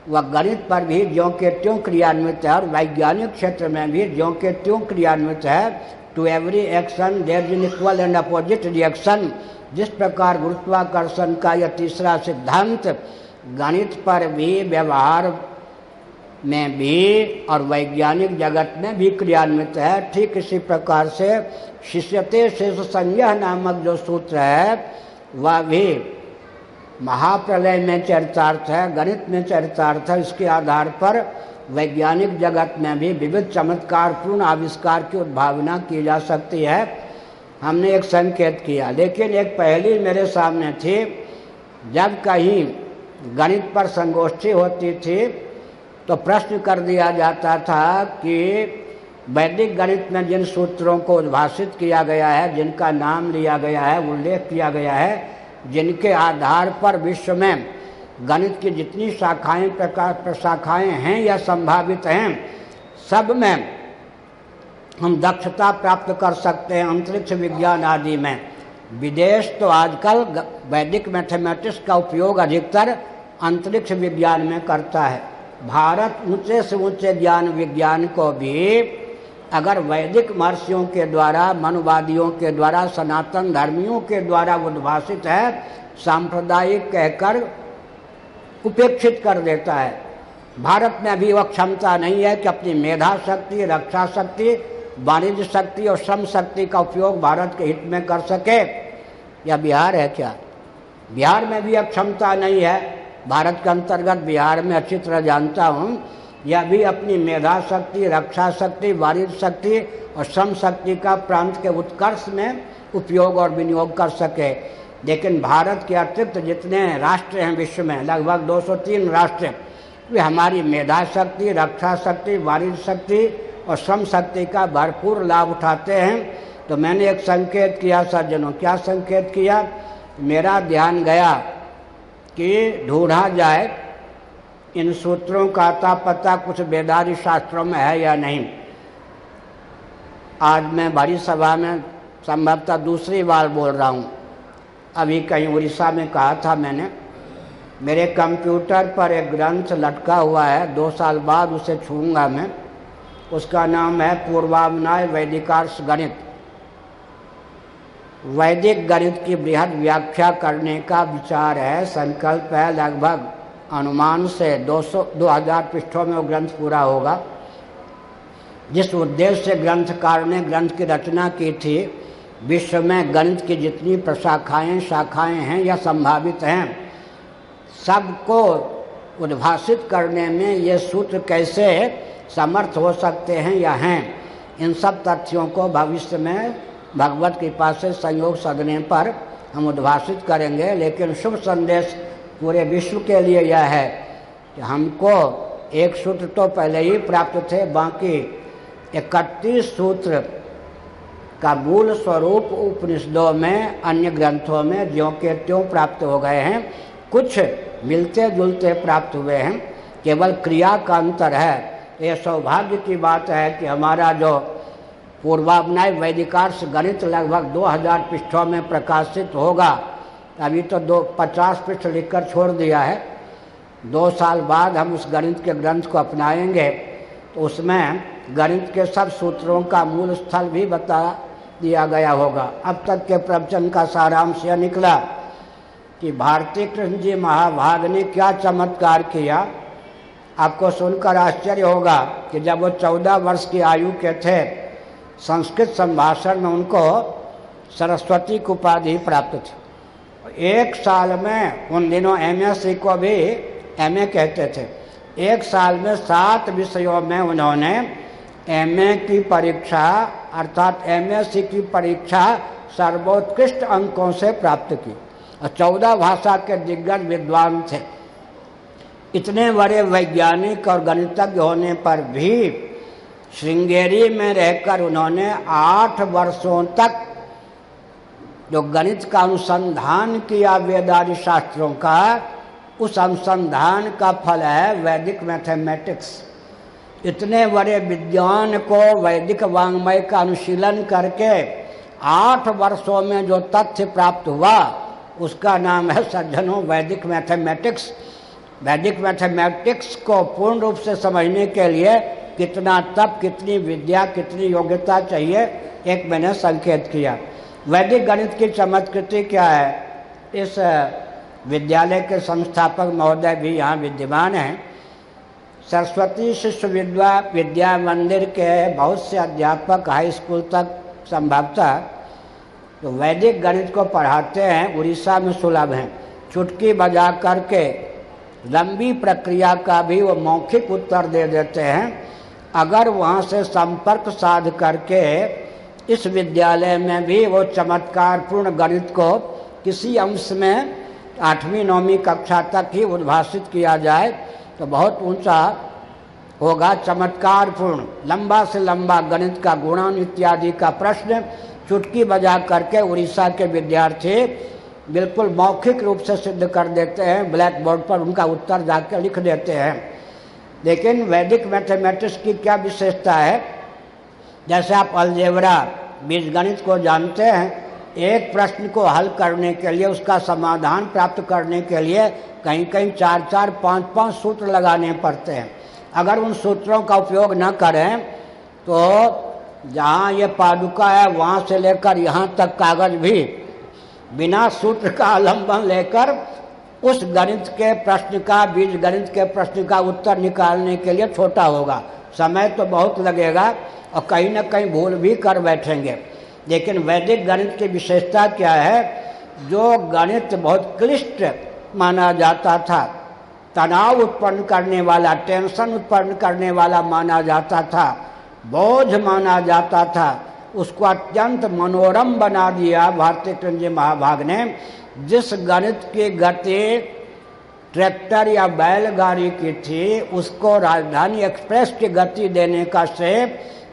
वह गणित पर भी ज्यों के त्यों क्रियान्वित है और वैज्ञानिक क्षेत्र में भी ज्यों के त्यों क्रियान्वित है। To every action there is an equal and opposite reaction. जिस प्रकार गुरुत्वाकर्षण का यह तीसरा सिद्धांत गणित पर भी, व्यवहार में भी और वैज्ञानिक जगत में भी क्रियान्वित है, ठीक इसी प्रकार से शिष्यते शेष संज्ञा नामक जो सूत्र है वह भी महाप्रलय में चरितार्थ है, गणित में चरितार्थ है। इसके आधार पर वैज्ञानिक जगत में भी विविध चमत्कारपूर्ण आविष्कार की उद्भावना की जा सकती है। हमने एक संकेत किया, लेकिन एक पहेली मेरे सामने थी। जब कहीं गणित पर संगोष्ठी होती थी तो प्रश्न कर दिया जाता था कि वैदिक गणित में जिन सूत्रों को उद्भाषित किया गया है, जिनका नाम लिया गया है, उल्लेख किया गया है, जिनके आधार पर विश्व में गणित की जितनी शाखाएं, प्रकार प्रशाखाएं हैं या संभावित हैं, सब में हम दक्षता प्राप्त कर सकते हैं। अंतरिक्ष विज्ञान आदि में विदेश तो आजकल वैदिक मैथमेटिक्स का उपयोग अधिकतर अंतरिक्ष विज्ञान में करता है। भारत ऊंचे से ऊंचे ज्ञान विज्ञान को भी अगर वैदिक महर्षियों के द्वारा, मनुवादियों के द्वारा, सनातन धर्मियों के द्वारा उद्भाषित है, सांप्रदायिक कहकर उपेक्षित कर देता है। भारत में अभी वह क्षमता नहीं है कि अपनी मेधा शक्ति, रक्षा शक्ति, वाणिज्य शक्ति और श्रम शक्ति का उपयोग भारत के हित में कर सके। या बिहार है क्या? बिहार में भी अब क्षमता नहीं है। भारत के अंतर्गत बिहार में अच्छी तरह जानता हूँ, यह भी अपनी मेधा शक्ति, रक्षा शक्ति, वाणिज्य शक्ति और श्रम शक्ति का प्रांत के उत्कर्ष में उपयोग और विनियोग कर सके। लेकिन भारत के अतिरिक्त जितने राष्ट्र हैं विश्व में, लगभग 203 राष्ट्र, वे हमारी मेधा शक्ति, रक्षा शक्ति, वाणिज्य शक्ति और श्रम शक्ति का भरपूर लाभ उठाते हैं। तो मैंने एक संकेत किया सज्जनों। क्या संकेत किया? मेरा ध्यान गया कि ढूंढा जाए इन सूत्रों का अता पता कुछ वेदांत शास्त्रों में है या नहीं। आज मैं बड़ी सभा में संभवतः दूसरी बार बोल रहा हूँ। अभी कहीं उड़ीसा में कहा था मैंने, मेरे कंप्यूटर पर एक ग्रंथ लटका हुआ है, 2 साल बाद उसे छूँगा मैं। उसका नाम है पूर्वानुमान वैदिकार्ष गणित। वैदिक गणित की बृहद व्याख्या करने का विचार है, संकल्प है। लगभग अनुमान से 2000 पृष्ठों में वो ग्रंथ पूरा होगा। जिस उद्देश्य से ग्रंथकार ने ग्रंथ की रचना की थी, विश्व में गणित की जितनी प्रशाखाएं, शाखाएं हैं या संभावित हैं, सबको उद्भाषित करने में ये सूत्र कैसे समर्थ हो सकते हैं या हैं, इन सब तथ्यों को भविष्य में भगवत कृपा से संयोग सदने पर हम उद्भाषित करेंगे। लेकिन शुभ संदेश पूरे विश्व के लिए यह है कि हमको एक सूत्र तो पहले ही प्राप्त थे, बाकी 31 सूत्र का मूल स्वरूप उपनिषदों में, अन्य ग्रंथों में ज्यों के त्यों प्राप्त हो गए हैं। कुछ मिलते जुलते प्राप्त हुए हैं, केवल क्रिया का अंतर है। ये सौभाग्य की बात है कि हमारा जो पूर्वानुमान वैदिकार्ष गणित लगभग 2000 पृष्ठों में प्रकाशित होगा। अभी तो 50 पृष्ठ लिखकर छोड़ दिया है। 2 साल बाद हम उस गणित के ग्रंथ को अपनाएंगे तो उसमें गणित के सब सूत्रों का मूल स्थल भी बता दिया गया होगा। अब तक के प्रवचन का सारांश यह निकला कि भारती कृष्ण जी महाभाग ने क्या चमत्कार किया। आपको सुनकर आश्चर्य होगा कि जब वो 14 वर्ष की आयु के थे, संस्कृत संभाषण में उनको सरस्वती की उपाधि प्राप्त थी। 1 साल में, उन दिनों MSc को भी MA कहते थे, 1 साल में 7 विषयों में उन्होंने MA की परीक्षा अर्थात MSc की परीक्षा सर्वोत्कृष्ट अंकों से प्राप्त की और 14 भाषा के दिग्गज विद्वान थे। इतने बड़े वैज्ञानिक और गणितज्ञ होने पर भी श्रृंगेरी में रहकर उन्होंने 8 वर्षों तक जो गणित का अनुसंधान किया वेदादि शास्त्रों का, उस अनुसंधान का फल है वैदिक मैथमेटिक्स। इतने बड़े विज्ञान को वैदिक वाङ्मय का अनुशीलन करके 8 वर्षों में जो तथ्य प्राप्त हुआ उसका नाम है सज्जनों वैदिक मैथमेटिक्स। वैदिक मैथमेटिक्स को पूर्ण रूप से समझने के लिए कितना तप, कितनी विद्या, कितनी योग्यता चाहिए, एक मैंने संकेत किया। वैदिक गणित की चमत्कृति क्या है, इस विद्यालय के संस्थापक महोदय भी यहाँ विद्यमान हैं। सरस्वती शिशु विद्या मंदिर के बहुत से अध्यापक हाई स्कूल तक संभवतः तो वैदिक गणित को पढ़ाते हैं, उड़ीसा में सुलभ हैं। चुटकी बजा करके लंबी प्रक्रिया का भी वो मौखिक उत्तर दे देते हैं। अगर वहाँ से संपर्क साध करके इस विद्यालय में भी वो चमत्कारपूर्ण गणित को किसी अंश में 8वीं 9वीं कक्षा तक ही उद्भाषित किया जाए तो बहुत ऊंचा होगा। चमत्कारपूर्ण लंबा से लंबा गणित का गुणन इत्यादि का प्रश्न चुटकी बजा करके उड़ीसा के विद्यार्थी बिल्कुल मौखिक रूप से सिद्ध कर देते हैं, ब्लैक बोर्ड पर उनका उत्तर जाकर लिख देते हैं। लेकिन वैदिक मैथमेटिक्स की क्या विशेषता है, जैसे आप अलजेब्रा बीजगणित को जानते हैं, एक प्रश्न को हल करने के लिए, उसका समाधान प्राप्त करने के लिए कहीं कहीं 4-4, 5-5 सूत्र लगाने पड़ते हैं। अगर उन सूत्रों का उपयोग न करें तो जहाँ ये पादुका है वहाँ से लेकर यहाँ तक कागज भी बिना सूत्र का आलम्बन लेकर उस गणित के प्रश्न का, बीज गणित के प्रश्न का उत्तर निकालने के लिए छोटा होगा। समय तो बहुत लगेगा और कहीं न कहीं भूल भी कर बैठेंगे। लेकिन वैदिक गणित की विशेषता क्या है, जो गणित बहुत क्लिष्ट माना जाता था, तनाव उत्पन्न करने वाला, टेंशन उत्पन्न करने वाला माना जाता था, बोझ माना जाता था, उसको अत्यंत मनोरम बना दिया भारती कृष्ण जी महाभाग ने। जिस गणित की गति ट्रैक्टर या बैलगाड़ी की थी, उसको राजधानी एक्सप्रेस की गति देने का श्रेय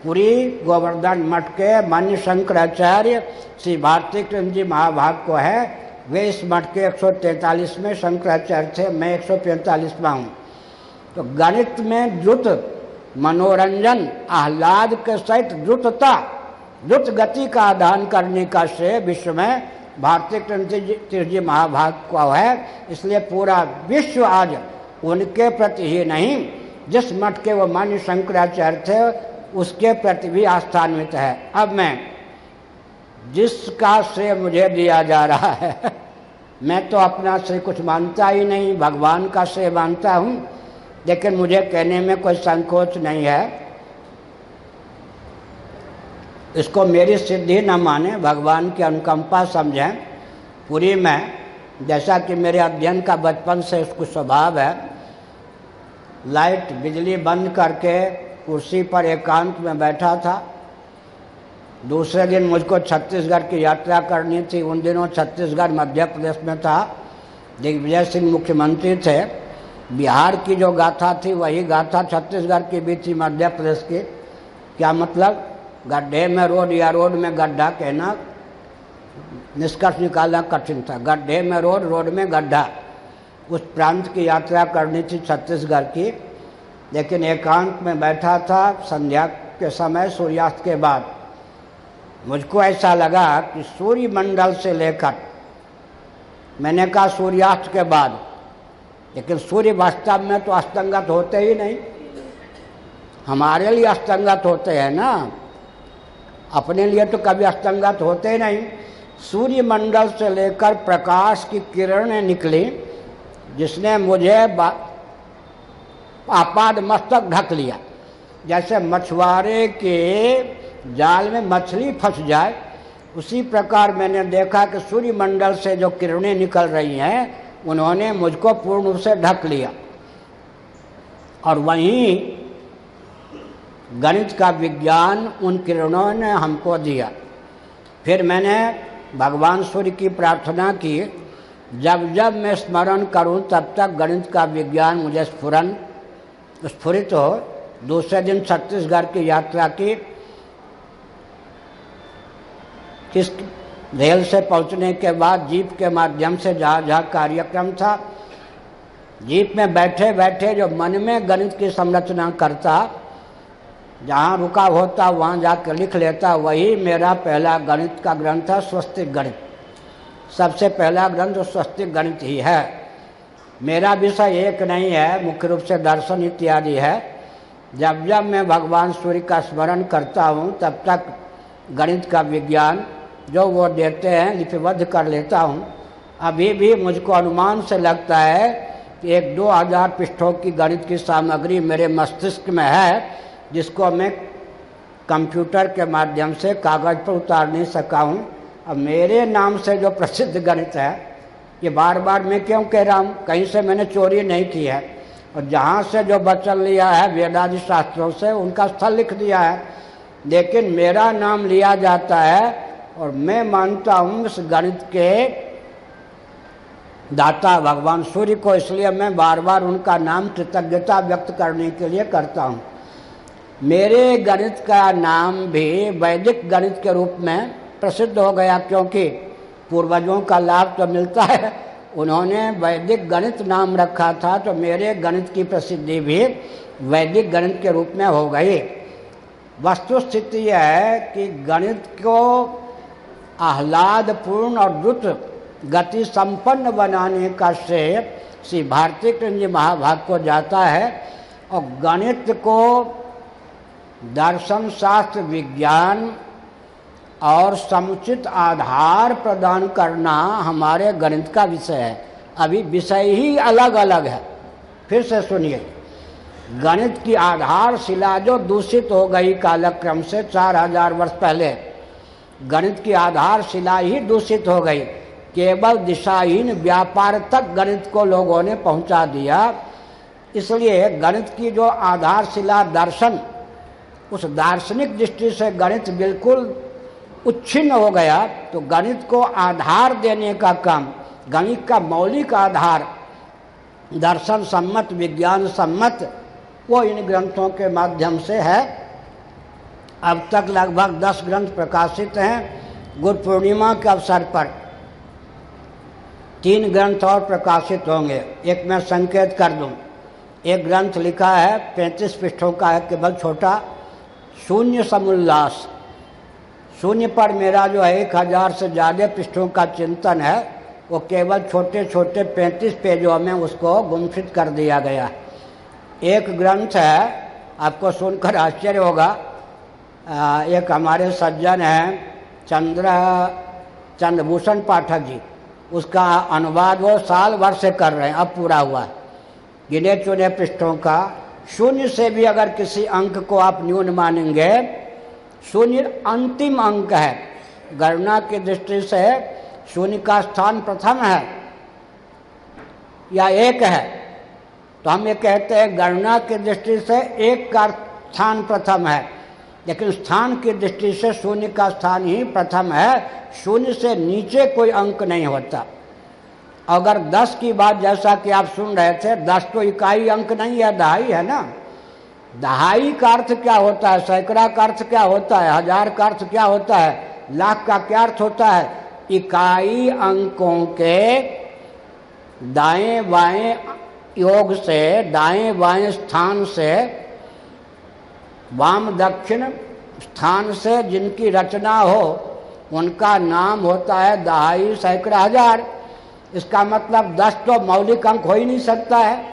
पूरी गोवर्धन मठ के मान्य शंकराचार्य श्री भारती कृष्ण जी महाभाग को है। वे इस मठ के 143 में शंकराचार्य थे, मैं 145वां हूँ। तो गणित में द्रुत मनोरंजन, आह्लाद के सहित द्रुत गति का आदान करने का श्रेय विश्व में भारती कृष्ण जी महाभाग को है। इसलिए पूरा विश्व आज उनके प्रति ही नहीं, जिस मठ के वो मान्य शंकराचार्य थे उसके प्रति भी आस्थान्वित है। अब मैं जिसका श्रेय मुझे दिया जा रहा है मैं तो अपना श्रेय कुछ मानता ही नहीं, भगवान का श्रेय मानता हूँ, लेकिन मुझे कहने में कोई संकोच नहीं है। इसको मेरी सिद्धि न माने, भगवान की अनुकंपा समझें। पूरी में जैसा कि मेरे अध्ययन का बचपन से उसको स्वभाव है, लाइट बिजली बंद करके कुर्सी पर एकांत में बैठा था। दूसरे दिन मुझको छत्तीसगढ़ की यात्रा करनी थी। उन दिनों छत्तीसगढ़ मध्य प्रदेश में था, दिग्विजय सिंह मुख्यमंत्री थे। बिहार की जो गाथा थी वही गाथा छत्तीसगढ़ की भी थी मध्य प्रदेश की। क्या मतलब, गड्ढे में रोड या रोड में गड्ढा कहना निष्कर्ष निकालना कठिन था। गड्ढे में रोड, रोड में गड्ढा। उस प्रांत की यात्रा करनी थी छत्तीसगढ़ की, लेकिन एकांत में बैठा था। संध्या के समय सूर्यास्त के बाद मुझको ऐसा लगा कि सूर्य मंडल से लेकर, मैंने कहा सूर्यास्त के बाद, लेकिन सूर्य वास्तव में तो अस्तंगत होते ही नहीं, हमारे लिए अस्तंगत होते हैं ना, अपने लिए तो कभी अस्तंगत होते नहीं। सूर्य मंडल से लेकर प्रकाश की किरणें निकली जिसने मुझे आपाद मस्तक ढक लिया। जैसे मछुआरे के जाल में मछली फंस जाए, उसी प्रकार मैंने देखा कि सूर्य मंडल से जो किरणें निकल रही हैं उन्होंने मुझको पूर्ण रूप से ढक लिया। और वहीं गणित का विज्ञान उन किरणों ने हमको दिया। फिर मैंने भगवान सूर्य की प्रार्थना की, जब जब मैं स्मरण करूं तब तक गणित का विज्ञान मुझे स्फुरित हो। दूसरे दिन छत्तीसगढ़ की यात्रा की। किस रेल से पहुंचने के बाद जीप के माध्यम से जहाँ जहाँ कार्यक्रम था, जीप में बैठे बैठे जो मन में गणित की संरचना करता, जहाँ रुका होता वहाँ जाकर लिख लेता, वही मेरा पहला गणित का ग्रंथ था, स्वस्तिक गणित। सबसे पहला ग्रंथ स्वस्तिक गणित ही है। मेरा विषय एक नहीं है, मुख्य रूप से दर्शन इत्यादि है। जब जब मैं भगवान सूर्य का स्मरण करता हूँ तब तक गणित का विज्ञान जो वो देते हैं लिपिबद्ध कर लेता हूँ। अभी भी मुझको अनुमान से लगता है कि 1-2 हज़ार पृष्ठों की गणित की सामग्री मेरे मस्तिष्क में है, जिसको मैं कंप्यूटर के माध्यम से कागज़ पर उतार नहीं सका हूँ। अब मेरे नाम से जो प्रसिद्ध गणित है, ये बार बार मैं क्यों कह रहा हूँ, कहीं से मैंने चोरी नहीं की है, और जहाँ से जो बचन लिया है वेदादि शास्त्रों से उनका स्थल लिख दिया है, लेकिन मेरा नाम लिया जाता है। और मैं मानता हूँ इस गणित के दाता भगवान सूर्य को, इसलिए मैं बार बार उनका नाम कृतज्ञता व्यक्त करने के लिए करता हूँ। मेरे गणित का नाम भी वैदिक गणित के रूप में प्रसिद्ध हो गया, क्योंकि पूर्वजों का लाभ तो मिलता है, उन्होंने वैदिक गणित नाम रखा था, तो मेरे गणित की प्रसिद्धि भी वैदिक गणित के रूप में हो गई। वस्तुस्थिति यह है कि गणित को आह्लादपूर्ण और द्रुत गति संपन्न बनाने का श्रेय श्री भारती कृष्ण जी महाभाग को जाता है, और गणित को दर्शन शास्त्र विज्ञान और समुचित आधार प्रदान करना हमारे गणित का विषय है। अभी विषय ही अलग अलग है। फिर से सुनिए, गणित की आधारशिला जो दूषित हो गई कालक्रम से 4000 वर्ष पहले, गणित की आधारशिला ही दूषित हो गई। केवल दिशाहीन व्यापार तक गणित को लोगों ने पहुंचा दिया। इसलिए गणित की जो आधारशिला दर्शन, उस दार्शनिक दृष्टि से गणित बिल्कुल उच्छिन्न हो गया। तो गणित को आधार देने का काम, गणित का मौलिक आधार दर्शन सम्मत विज्ञान सम्मत, वो इन ग्रंथों के माध्यम से है। अब तक लगभग 10 ग्रंथ प्रकाशित हैं। गुरु पूर्णिमा के अवसर पर 3 ग्रंथ और प्रकाशित होंगे। एक मैं संकेत कर दूं, एक ग्रंथ लिखा है 35 पृष्ठों का है, केवल छोटा, शून्य समुल्लास। शून्य पर मेरा जो है 1000 से ज़्यादा पृष्ठों का चिंतन है, वो केवल छोटे छोटे 35 पेजों में उसको गुम्फित कर दिया गया। एक ग्रंथ है, आपको सुनकर आश्चर्य होगा, एक हमारे सज्जन हैं चंद्रभूषण पाठक जी, उसका अनुवाद वो साल भर से कर रहे हैं, अब पूरा हुआ। गिने चुने पृष्ठों का, शून्य से भी अगर किसी अंक को आप न्यून मानेंगे, शून्य अंतिम अंक है। गणना की दृष्टि से शून्य का स्थान प्रथम है या एक है, तो हम ये कहते हैं गणना की दृष्टि से एक का स्थान प्रथम है, लेकिन स्थान की दृष्टि से शून्य का स्थान ही प्रथम है। शून्य से नीचे कोई अंक नहीं होता। अगर 10 की बात जैसा कि आप सुन रहे थे, 10 तो इकाई अंक नहीं है, दहाई है ना। दहाई का अर्थ क्या होता है, सैकड़ा का अर्थ क्या होता है, 1000 का अर्थ क्या होता है, लाख का क्या अर्थ होता है। इकाई अंकों के दाएं बाएं योग से, दाएं बाएं स्थान से, वाम दक्षिण स्थान से जिनकी रचना हो, उनका नाम होता है दहाई, सैकड़ा, 1000। इसका मतलब 10 तो मौलिक अंक हो ही नहीं सकता है,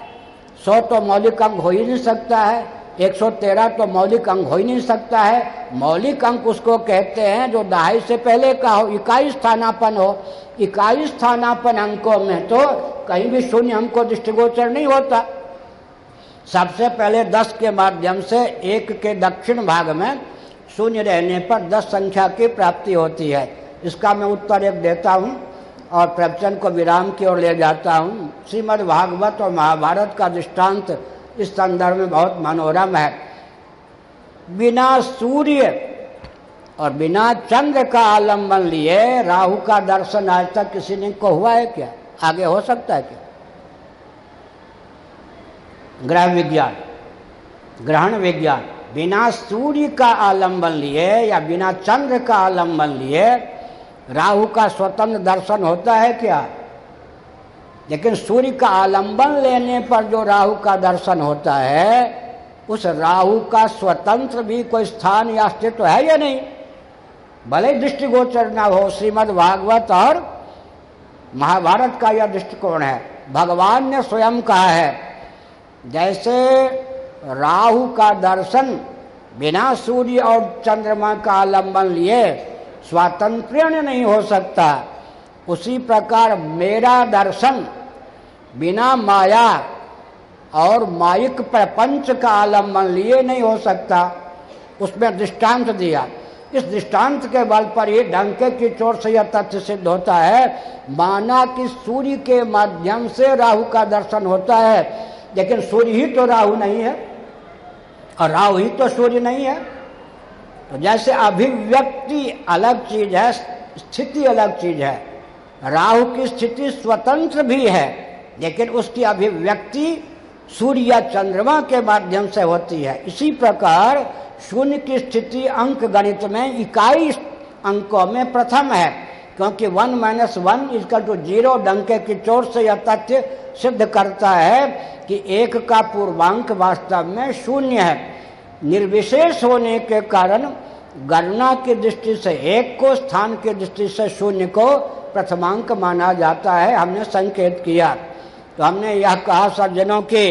100 तो मौलिक अंक हो ही नहीं सकता है, 113 तो मौलिक अंक हो ही नहीं सकता है। मौलिक अंक उसको कहते हैं जो दहाई से पहले का हो, इकाई स्थानापन्न हो। इकाई स्थानापन्न अंकों में तो कहीं भी शून्य हमको दृष्टिगोचर नहीं होता। सबसे पहले 10 के माध्यम से 1 के दक्षिण भाग में शून्य रहने पर 10 संख्या की प्राप्ति होती है। इसका मैं उत्तर एक देता हूँ और प्रवचन को विराम की ओर ले जाता हूँ। श्रीमद् भागवत और महाभारत का दृष्टांत इस संदर्भ में बहुत मनोरम है। बिना सूर्य और बिना चंद्र का आलम्बन लिए राहु का दर्शन आज तक किसी ने को हुआ है क्या? आगे हो सकता है क्या? ग्रह विज्ञान, ग्रहण विज्ञान, बिना सूर्य का आलम्बन लिए या बिना चंद्र का आलम्बन लिए राहु का स्वतंत्र दर्शन होता है क्या? लेकिन सूर्य का आलंबन लेने पर जो राहु का दर्शन होता है, उस राहु का स्वतंत्र भी कोई स्थान या अस्तित्व है या नहीं? भले दृष्टिगोचर न हो। श्रीमद् भागवत और महाभारत का यह दृष्टिकोण है। भगवान ने स्वयं कहा है, जैसे राहु का दर्शन बिना सूर्य और चंद्रमा का आलंबन लिए स्वातंत्र्य नहीं हो सकता, उसी प्रकार मेरा दर्शन बिना माया और मायिक प्रपंच का आलम्बन लिए नहीं हो सकता। उसमें दृष्टांत दिया। इस दृष्टांत के बल पर ये डंके की चोट से यह तथ्य सिद्ध होता है, माना कि सूर्य के माध्यम से राहु का दर्शन होता है, लेकिन सूर्य ही तो राहु नहीं है और राहु ही तो सूर्य नहीं है। तो जैसे अभिव्यक्ति अलग चीज है, स्थिति अलग चीज है। राहु की स्थिति स्वतंत्र भी है, लेकिन उसकी अभिव्यक्ति सूर्य या चंद्रमा के माध्यम से होती है। इसी प्रकार शून्य की स्थिति अंक गणित में इकाई अंकों में प्रथम है, क्योंकि 1 - 1 = 0 डंके की चोट से यह तथ्य सिद्ध करता है कि 1 का पूर्वांक वास्तव में शून्य है। निर्विशेष होने के कारण गणना की दृष्टि से 1 को, स्थान की दृष्टि से 0 को प्रथमांक माना जाता है। हमने संकेत किया। तो हमने यह कहा सज्जनों कि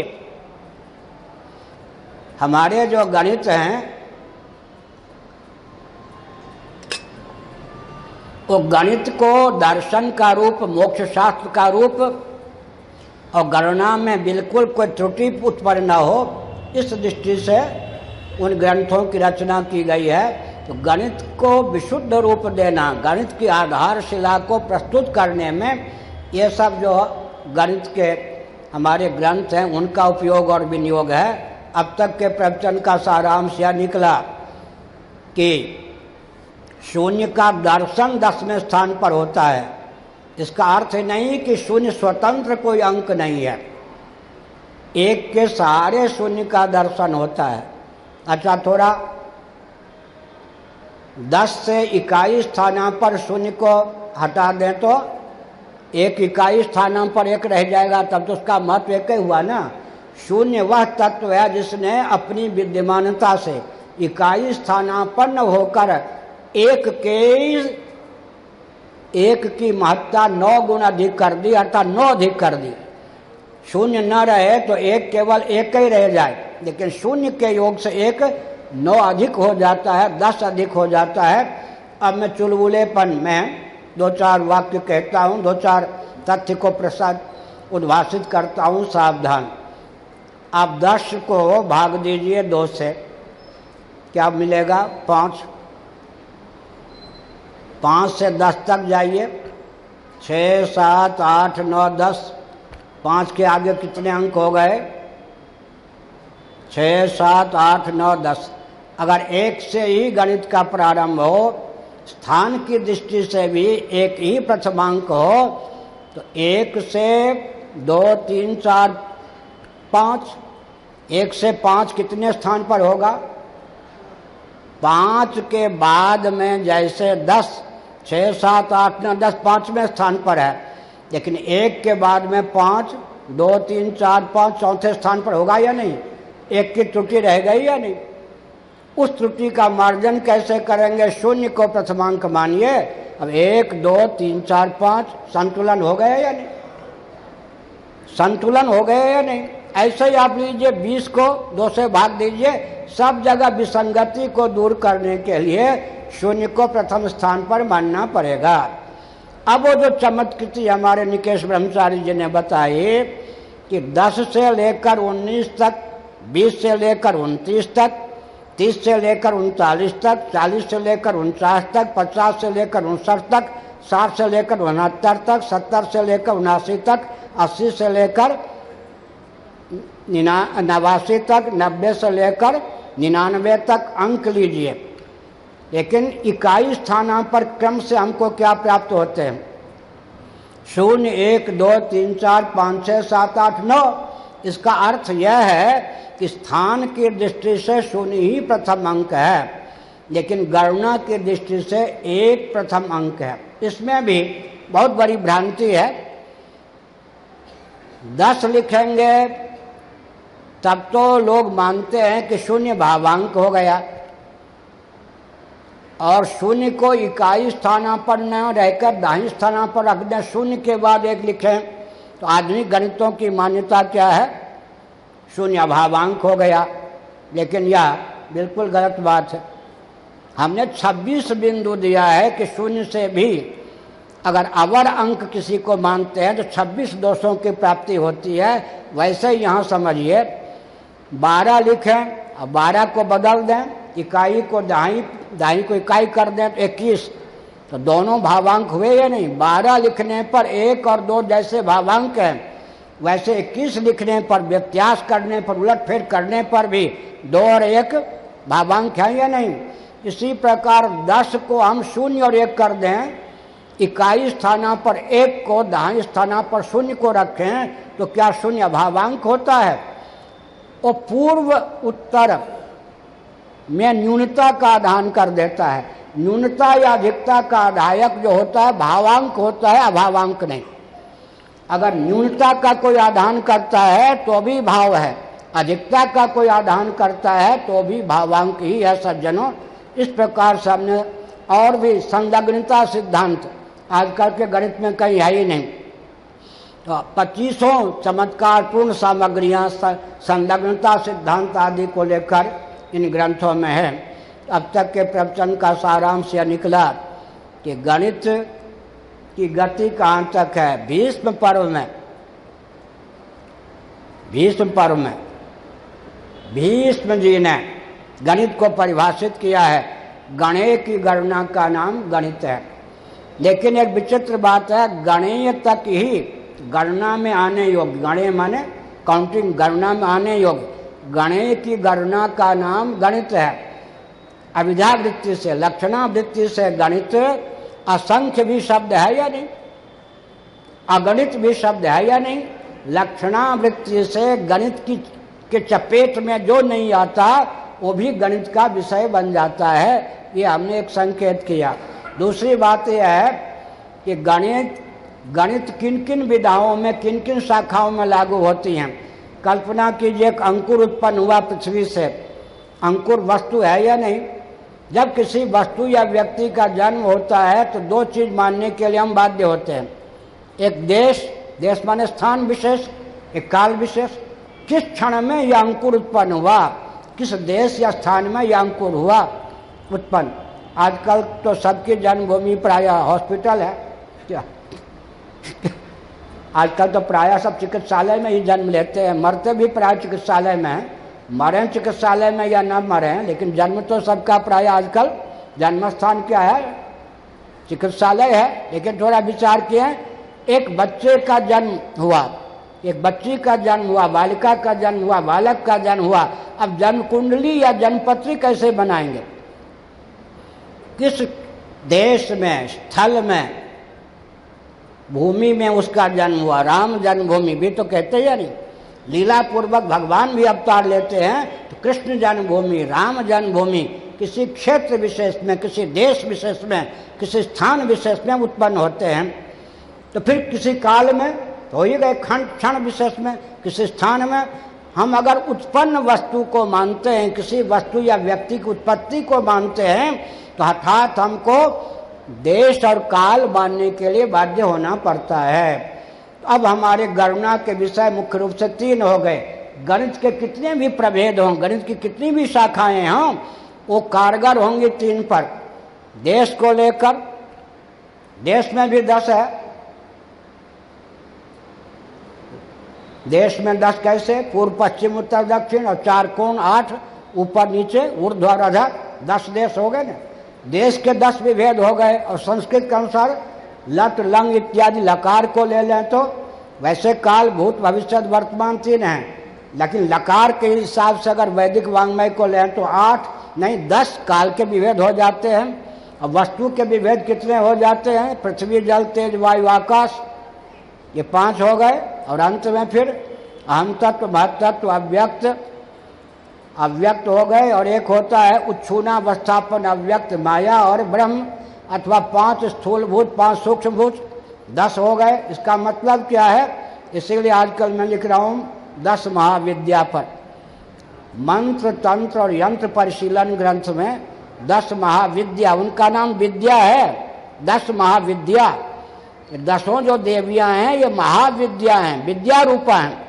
हमारे जो गणित हैं वो गणित को दर्शन का रूप, मोक्ष शास्त्र का रूप और गणना में बिल्कुल कोई त्रुटि उत्पन्न न हो, इस दृष्टि से उन ग्रंथों की रचना की गई है। तो गणित को विशुद्ध रूप देना, गणित की आधारशिला को प्रस्तुत करने में ये सब जो गणित के हमारे ग्रंथ हैं उनका उपयोग और विनियोग है। अब तक के प्रवचन का सारांश यह निकला कि शून्य का दर्शन 10वें स्थान पर होता है। इसका अर्थ नहीं कि शून्य स्वतंत्र कोई अंक नहीं है, 1 के सहारे शून्य का दर्शन होता है। अच्छा, थोड़ा 10 से इकाई स्थानों पर शून्य को हटा दें तो 1 इकाई स्थानों पर 1 रह जाएगा, तब तो उसका महत्व एक ही हुआ ना। शून्य वह तत्व है जिसने अपनी विद्यमानता से इकाई स्थानापन्न होकर 1 की महत्ता 9 गुना अधिक कर दी, अर्थात 9 अधिक कर दी। शून्य न रहे तो 1 केवल 1 ही रह जाए, लेकिन शून्य के योग से 1 9 अधिक हो जाता है, 10 अधिक हो जाता है। अब मैं चुलबुलेपन में 2-4 वाक्य कहता हूँ, 2-4 तथ्य को उद्भाषित करता हूँ, सावधान। आप 10 को भाग दीजिए 2 से, क्या मिलेगा? 5। 5 से 10 तक जाइए, 6, 7, 8, 9, 10। 5 के आगे कितने अंक हो गए? 6, 7, 8, 9, 10। अगर 1 से ही गणित का प्रारंभ हो, स्थान की दृष्टि से भी 1 ही प्रथमांक हो, तो 1 से 2, 3, 4, 5, 1 से 5 कितने स्थान पर होगा? 5 के बाद में जैसे 10, 6, 7, 8, 9, 10 5वें स्थान पर है, लेकिन 1 के बाद में 5, 2, 3, 4, 5 चौथे स्थान पर होगा या नहीं? 1 की त्रुटि रह गई या नहीं? उस त्रुटि का मार्जन कैसे करेंगे? शून्य को प्रथमांक मानिए। अब 1 2 3 4 5 संतुलन हो गए या नहीं? संतुलन हो गए या नहीं? ऐसे ही आप लीजिए 20 को 2 से भाग दीजिए। सब जगह विसंगति को दूर करने के लिए शून्य को प्रथम स्थान पर मानना पड़ेगा। अब वो जो चमत्कृति हमारे निकेश ब्रह्मचारी जी ने बताई कि 10 से लेकर 19 तक, 20 से लेकर 29 तक, 30 से लेकर 39 तक, 40 से लेकर 49 तक, 50 से लेकर 59 तक, 60 से लेकर 69 तक, 70 से लेकर 79 तक, 80 से लेकर 89 तक, 90 से लेकर 99 तक अंक लीजिए। लेकिन इकाई स्थानों पर क्रम से हमको क्या प्राप्त होते हैं? 0 1 2 3 4 5 6 7 8 9। इसका अर्थ यह है कि स्थान की दृष्टि से 0 ही प्रथम अंक है, लेकिन गणना की दृष्टि से 1 प्रथम अंक है। इसमें भी बहुत बड़ी भ्रांति है। 10 लिखेंगे तब तो लोग मानते हैं कि 0 भावांक हो गया, और 0 को इकाई स्थान पर न रहकर दाहिने स्थान पर रख दें, 0 के बाद 1 लिखें, तो आधुनिक गणितों की मान्यता क्या है? 0 अभावांक हो गया। लेकिन यह बिल्कुल गलत बात है। हमने 26 बिंदु दिया है कि 0 से भी अगर अवर अंक किसी को मानते हैं तो 26 दोषों की प्राप्ति होती है। वैसे यहाँ समझिए 12 लिखें, अब 12 को बदल दें, इकाई को दाई को इकाई कर दें तो 21, तो दोनों भावांक हुए या नहीं? 12 लिखने पर 1 और 2 जैसे भावांक हैं, वैसे 21 लिखने पर, व्यत्यास करने पर, उलटफेर करने पर भी 2 और 1 भावांक है या नहीं? इसी प्रकार 10 को हम 0 और 1 कर दें, इकाई स्थान पर 1 को, दाहिने स्थान पर 0 को रखें, तो क्या 0 भावांक होता है? वो पूर्व उत्तर में न्यूनता का आधान कर देता है। न्यूनता या अधिकता का आधायक जो होता है भावांक होता है, अभावांक नहीं। अगर न्यूनता का कोई आधान करता है तो भी भाव है, अधिकता का कोई आधान करता है तो भी भावांक ही है सज्जनों। इस प्रकार से हमने और भी संलग्नता सिद्धांत आजकल के गणित में कहीं है ही नहीं। तो 25 चमत्कारपूर्ण सामग्रियाँ संलग्नता सिद्धांत आदि को लेकर इन ग्रंथों में है। अब तक के प्रवचन का सारांश यह निकला कि गणित की गति कहाँ तक है। भीष्म पर्व में भीष्म जी ने गणित को परिभाषित किया है। गणेय की गणना का नाम गणित है। लेकिन एक विचित्र बात है, गणेय तक ही गणना में आने योग्य, गणेय माने काउंटिंग, गणना में आने योग्य, गणेय की गणना का नाम गणित है। अविद्यावृत्ति से, लक्षणावृत्ति से गणित असंख्य भी शब्द है या नहीं? अगणित भी शब्द है या नहीं? लक्षणावृत्ति से गणित के चपेट में जो नहीं आता वो भी गणित का विषय बन जाता है। ये हमने एक संकेत किया। दूसरी बात यह है कि गणित किन किन विधाओं में, किन किन शाखाओं में लागू होती हैं। कल्पना कीजिए एक अंकुर उत्पन्न हुआ पृथ्वी से। अंकुर वस्तु है या नहीं? जब किसी वस्तु या व्यक्ति का जन्म होता है तो 2 चीज मानने के लिए हम बाध्य होते हैं। एक देश माने स्थान विशेष, एक काल विशेष। किस क्षण में यह अंकुर उत्पन्न हुआ, किस देश या स्थान में यह अंकुर हुआ उत्पन्न। आजकल तो सबकी जन्मभूमि प्रायः हॉस्पिटल है क्या? आजकल तो प्रायः सब चिकित्सालय में ही जन्म लेते हैं, मरते भी प्रायः चिकित्सालय में हैं। मरें चिकित्सालय में या न मरें, लेकिन जन्म तो सबका प्रायः आजकल जन्म स्थान क्या है? चिकित्सालय है। लेकिन थोड़ा विचार किए, एक बच्चे का जन्म हुआ, एक बच्ची का जन्म हुआ, बालिका का जन्म हुआ, बालक का जन्म हुआ। अब जन्म कुंडली या जन्मपत्री कैसे बनाएंगे? किस देश में, स्थल में, भूमि में उसका जन्म हुआ? राम जन्मभूमि भी तो कहते हैं नहीं? लीला पूर्वक भगवान भी अवतार लेते हैं तो कृष्ण जन्मभूमि, राम जन्मभूमि किसी क्षेत्र विशेष में, किसी देश विशेष में, किसी स्थान विशेष में उत्पन्न होते हैं। तो फिर किसी काल में तो ही गए, क्षण विशेष में, किसी स्थान में। हम अगर उत्पन्न वस्तु को मानते हैं, किसी वस्तु या व्यक्ति की उत्पत्ति को मानते हैं, तो अर्थात हमको देश और काल मानने के लिए बाध्य होना पड़ता है। अब हमारे गणना के विषय मुख्य रूप से 3 हो गए। गणित के कितने भी प्रभेद हों, गणित की कितनी भी शाखाएं हों, वो कारगर होंगी 3 पर। देश को लेकर, देश में भी 10 है। देश में 10 कैसे? पूर्व पश्चिम उत्तर दक्षिण और 4 कोण 8, ऊपर नीचे ऊर्ध्व और अधः, 10 देश हो गए ना। देश के 10 विभेद हो गए। और संस्कृत के अनुसार लट लंग इत्यादि लकार को ले लें तो वैसे काल भूत भविष्य वर्तमान 3 हैं, लेकिन लकार के हिसाब से अगर वैदिक वाङ्मय को लें तो 8 नहीं 10 काल के विभेद हो जाते हैं। और वस्तु के विभेद कितने हो जाते हैं? पृथ्वी जल तेज वायु आकाश, ये 5 हो गए। और अंत में फिर अहम तत्व महत्तत्व अव्यक्त, अव्यक्त हो गए। और एक होता है उच्छूनावस्थापन अव्यक्त माया और ब्रह्म, अथवा 5 स्थूलभूत 5 सूक्ष्मभूत, 10 हो गए। इसका मतलब क्या है? इसीलिए आजकल मैं लिख रहा हूँ 10 महाविद्या पर। मंत्र तंत्र और यंत्र परिशीलन ग्रंथ में 10 महाविद्या, उनका नाम विद्या है, 10 महाविद्या। 10 जो देवियां हैं ये महाविद्या हैं, विद्या रूपा हैं।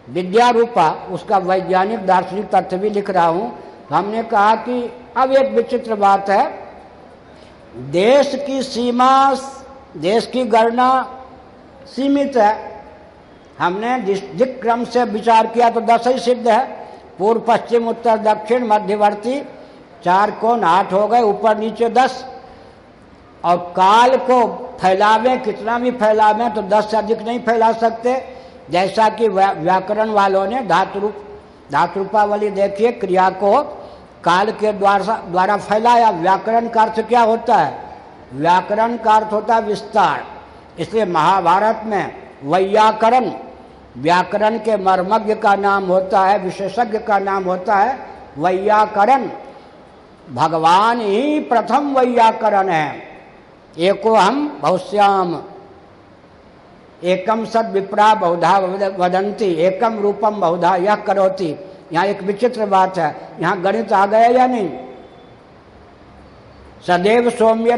विद्या रूपा उसका वैज्ञानिक दार्शनिक तथ्य भी लिख रहा हूँ। हमने कहा कि अब एक विचित्र बात है, देश की सीमा, देश की गणना सीमित है। हमने जिस क्रम से विचार किया तो 10 ही सिद्ध है। पूर्व पश्चिम उत्तर दक्षिण मध्यवर्ती 4 कोण 8 हो गए, ऊपर नीचे 10। और काल को फैलावें, कितना भी फैलावें तो 10 से अधिक नहीं फैला सकते। जैसा कि व्याकरण वालों ने धातुरूपावली देखिए, क्रिया को काल के द्वारा फैलाया। व्याकरण का अर्थ क्या होता है? व्याकरण का अर्थ होता है विस्तार। इसलिए महाभारत में वैयाकरण, व्याकरण के मर्मज्ञ का नाम होता है, विशेषज्ञ का नाम होता है वैयाकरण। भगवान ही प्रथम वैयाकरण है। एको हम बहुश्याम, एकम सद विप्रा बहुधा वदंती, एकम रूपम बहुधा यह करोति। यहाँ एक विचित्र बात है, यहाँ गणित आ गया या नहीं? सदैव सौम्य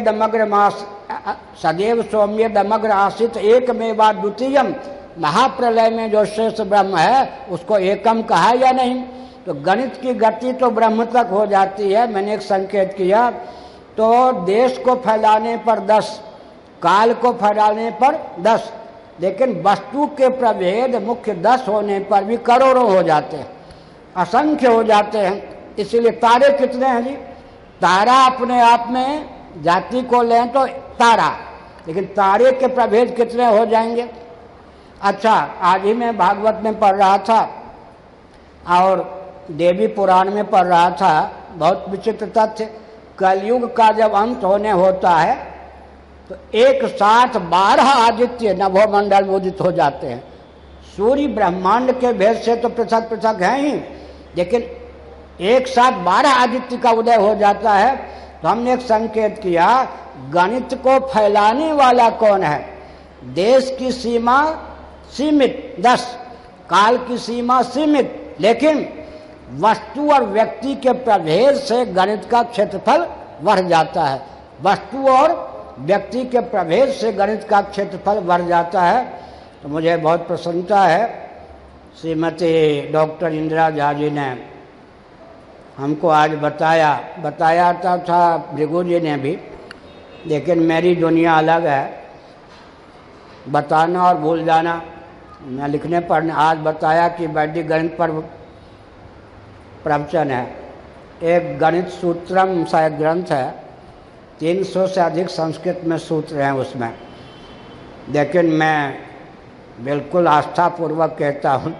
दमग्र आसित एकमेवा द्वितीयम, महाप्रलय में जो शेष ब्रह्म है उसको एकम कहा या नहीं? तो गणित की गति तो ब्रह्म तक हो जाती है। मैंने एक संकेत किया तो देश को फैलाने पर 10, काल को फैलाने पर 10, लेकिन वस्तु के प्रभेद मुख्य 10 होने पर भी करोड़ों हो जाते हैं, असंख्य हो जाते हैं। इसीलिए तारे कितने हैं जी? तारा अपने आप में जाति को लें तो तारा, लेकिन तारे के प्रभेद कितने हो जाएंगे? अच्छा, आज ही मैं भागवत में पढ़ रहा था और देवी पुराण में पढ़ रहा था, बहुत विचित्र तथ्य। कलयुग का जब अंत होने होता है तो एक साथ 12 आदित्य नभोमंडल में उदित हो जाते हैं। सूर्य ब्रह्मांड के भेद से तो पृथक पृथक हैं ही, लेकिन एक साथ 12 आदित्य का उदय हो जाता है। तो हमने एक संकेत किया, गणित को फैलाने वाला कौन है? देश की सीमा सीमित 10, काल की सीमा सीमित, लेकिन वस्तु और व्यक्ति के प्रभेद से गणित का क्षेत्रफल बढ़ जाता है। वस्तु और व्यक्ति के प्रभेद से गणित का क्षेत्रफल बढ़ जाता है। तो मुझे बहुत प्रसन्नता है, श्रीमती डॉक्टर इंदिरा झा जी ने हमको आज बताया था भृगु जी ने भी, लेकिन मेरी दुनिया अलग है, बताना और भूल जाना। मैं लिखने पढ़ने आज बताया कि वैदिक गणित पर प्रवचन है। एक गणित सूत्रम सा एक ग्रंथ है, 300 से अधिक संस्कृत में सूत्र हैं उसमें, लेकिन मैं बिल्कुल आस्थापूर्वक कहता हूँ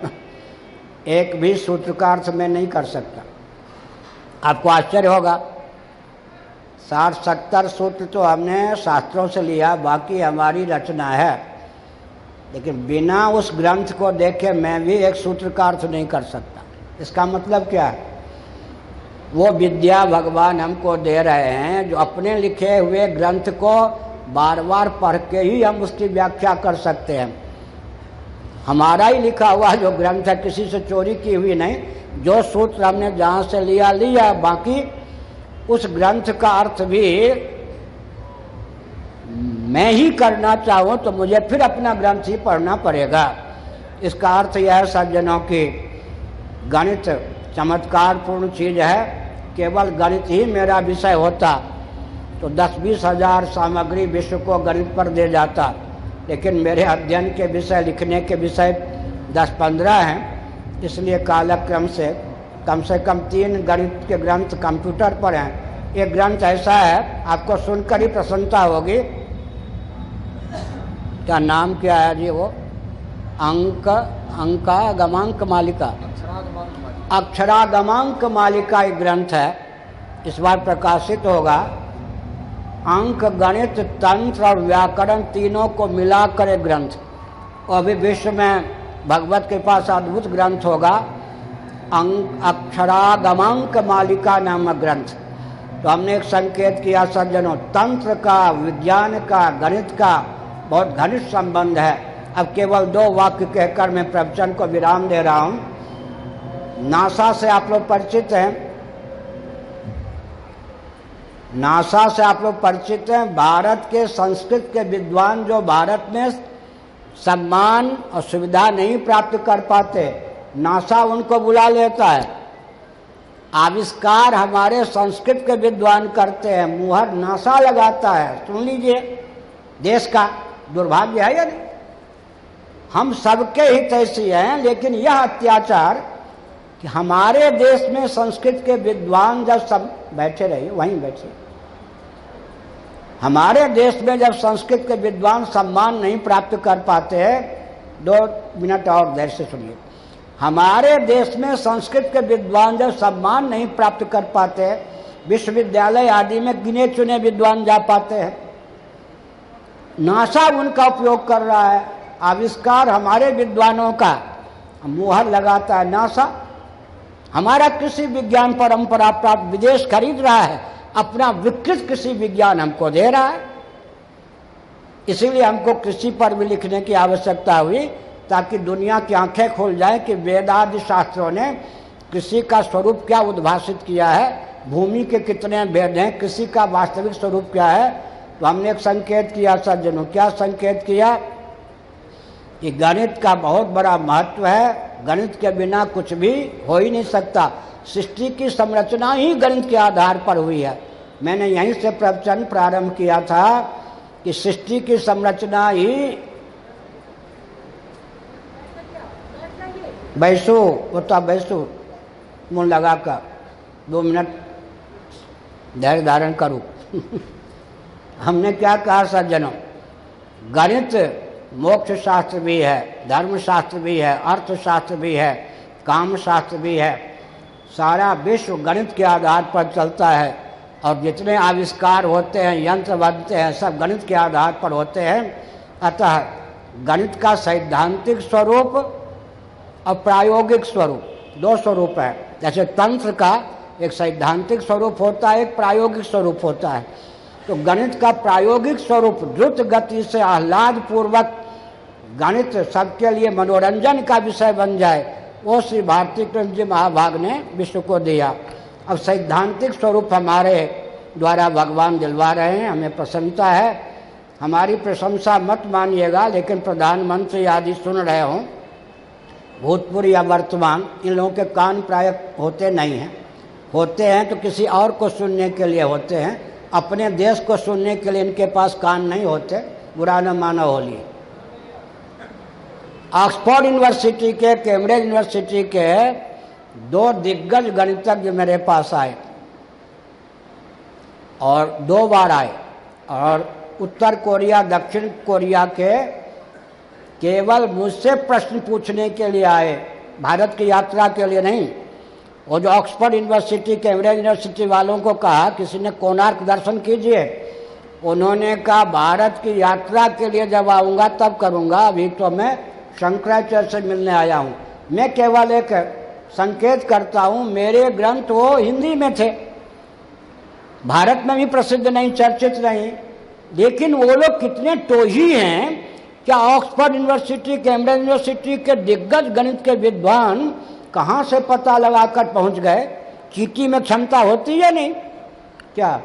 एक भी सूत्र का अर्थ मैं नहीं कर सकता। आपको आश्चर्य होगा, 60-70 सूत्र तो हमने शास्त्रों से लिया, बाकी हमारी रचना है, लेकिन बिना उस ग्रंथ को देखे मैं भी एक सूत्र का अर्थ नहीं कर सकता। इसका मतलब क्या है? वो विद्या भगवान हमको दे रहे हैं जो अपने लिखे हुए ग्रंथ को बार बार पढ़ के ही हम उसकी व्याख्या कर सकते हैं। हमारा ही लिखा हुआ जो ग्रंथ है, किसी से चोरी की हुई नहीं। जो सूत्र हमने जहाँ से लिया, बाकी उस ग्रंथ का अर्थ भी मैं ही करना चाहूँ तो मुझे फिर अपना ग्रंथ ही पढ़ना पड़ेगा। इसका अर्थ यह है सज्जनों की गणित चमत्कारपूर्ण चीज़ है। केवल गणित ही मेरा विषय होता तो 10-20 हज़ार सामग्री विश्व को गणित पर दे जाता, लेकिन मेरे अध्ययन के विषय, लिखने के विषय 10-15 हैं। इसलिए कालक्रम से कम 3 गणित के ग्रंथ कंप्यूटर पर हैं। एक ग्रंथ ऐसा है, आपको सुनकर ही प्रसन्नता होगी, क्या नाम क्या है जी वो, गमांक मालिका, अक्षरागमांक मालिका एक ग्रंथ है, इस बार प्रकाशित होगा। अंक, गणित, तंत्र और व्याकरण तीनों को मिलाकर एक ग्रंथ। और अभी विश्व में भगवत के पास अद्भुत ग्रंथ होगा, अक्षरागमांक मालिका नामक ग्रंथ। तो हमने एक संकेत किया सज्जनों, तंत्र का, विज्ञान का, गणित का बहुत घनिष्ठ संबंध है। अब केवल 2 वाक्य कहकर मैं प्रवचन को विराम दे रहा हूँ। नासा से आप लोग परिचित हैं, नासा से आप लोग परिचित हैं। भारत के संस्कृत के विद्वान जो भारत में सम्मान और सुविधा नहीं प्राप्त कर पाते, नासा उनको बुला लेता है। आविष्कार हमारे संस्कृत के विद्वान करते हैं, मुहर नासा लगाता है। सुन लीजिए, देश का दुर्भाग्य है या नहीं? हम सबके हित ऐसी हैं, लेकिन यह अत्याचार कि हमारे देश में संस्कृत के विद्वान जब सब बैठे रहिए, वहीं बैठे, हमारे देश में जब संस्कृत के विद्वान सम्मान नहीं प्राप्त कर पाते हैं, 2 मिनट और देर से सुनिए, हमारे देश में संस्कृत के विद्वान जब सम्मान नहीं प्राप्त कर पाते हैं, विश्वविद्यालय आदि में गिने चुने विद्वान जा पाते हैं, नासा उनका उपयोग कर रहा है। आविष्कार हमारे विद्वानों का मुहर लगाता है नासा। हमारा कृषि विज्ञान परंपरा प्राप्त विदेश खरीद रहा है, अपना विकृत कृषि विज्ञान हमको दे रहा है। इसीलिए हमको कृषि पर भी लिखने की आवश्यकता हुई, ताकि दुनिया की आंखें खुल जाए कि वेदादि शास्त्रों ने कृषि का स्वरूप क्या उद्भाषित किया है, भूमि के कितने भेद हैं, कृषि का वास्तविक स्वरूप क्या है। तो हमने एक संकेत किया सज्जनों, क्या संकेत किया कि गणित का बहुत बड़ा महत्व है, गणित के बिना कुछ भी हो ही नहीं सकता। सृष्टि की संरचना ही गणित के आधार पर हुई है। मैंने यहीं से प्रवचन प्रारंभ किया था कि सृष्टि की संरचना ही बैसो होता, बैसो मुँह लगाकर 2 मिनट धैर्य धारण करूं। हमने क्या कहा सज्जनों, गणित मोक्ष शास्त्र भी है, धर्म शास्त्र भी है, अर्थशास्त्र भी है, काम शास्त्र भी है। सारा विश्व गणित के आधार पर चलता है और जितने आविष्कार होते हैं, यंत्र बनते हैं, सब गणित के आधार पर होते हैं। अतः गणित का सैद्धांतिक स्वरूप और प्रायोगिक स्वरूप, 2 स्वरूप है। जैसे तंत्र का एक सैद्धांतिक स्वरूप होता है, एक प्रायोगिक स्वरूप होता है। तो गणित का प्रायोगिक स्वरूप द्रुत गति से आह्लाद पूर्वक गणित सबके लिए मनोरंजन का विषय बन जाए, वो श्री भारती कृष्ण जी महाभाग ने विश्व को दिया। अब सैद्धांतिक स्वरूप हमारे द्वारा भगवान दिलवा रहे हैं, हमें प्रसन्नता है। हमारी प्रशंसा मत मानिएगा, लेकिन प्रधानमंत्री आदि सुन रहे हों, भूतपूर्व या वर्तमान, इन लोगों के कान प्राय होते नहीं हैं। होते हैं तो किसी और को सुनने के लिए होते हैं, अपने देश को सुनने के लिए इनके पास कान नहीं होते। बुरा न माना होलिए। ऑक्सफोर्ड यूनिवर्सिटी के, कैम्ब्रिज यूनिवर्सिटी के 2 दिग्गज गणितज्ञ मेरे पास आए और 2 बार आए, और उत्तर कोरिया, दक्षिण कोरिया के केवल मुझसे प्रश्न पूछने के लिए आए, भारत की यात्रा के लिए नहीं। वो जो ऑक्सफोर्ड यूनिवर्सिटी, कैम्ब्रिज यूनिवर्सिटी वालों को कहा किसी ने कोणार्क दर्शन कीजिए, उन्होंने कहा भारत की यात्रा के लिए जब आऊँगा तब करूँगा, अभी तो मैं शंकराचार्य से मिलने आया हूँ। मैं केवल एक संकेत करता हूँ, मेरे ग्रंथ वो हिंदी में थे, भारत में भी प्रसिद्ध नहीं, चर्चित नहीं, लेकिन वो लोग कितने टोही हैं क्या ऑक्सफोर्ड यूनिवर्सिटी, कैम्ब्रिज यूनिवर्सिटी के दिग्गज गणित के विद्वान कहाँ से पता लगाकर पहुंच गए चींटी में क्षमता होती है नहीं, क्या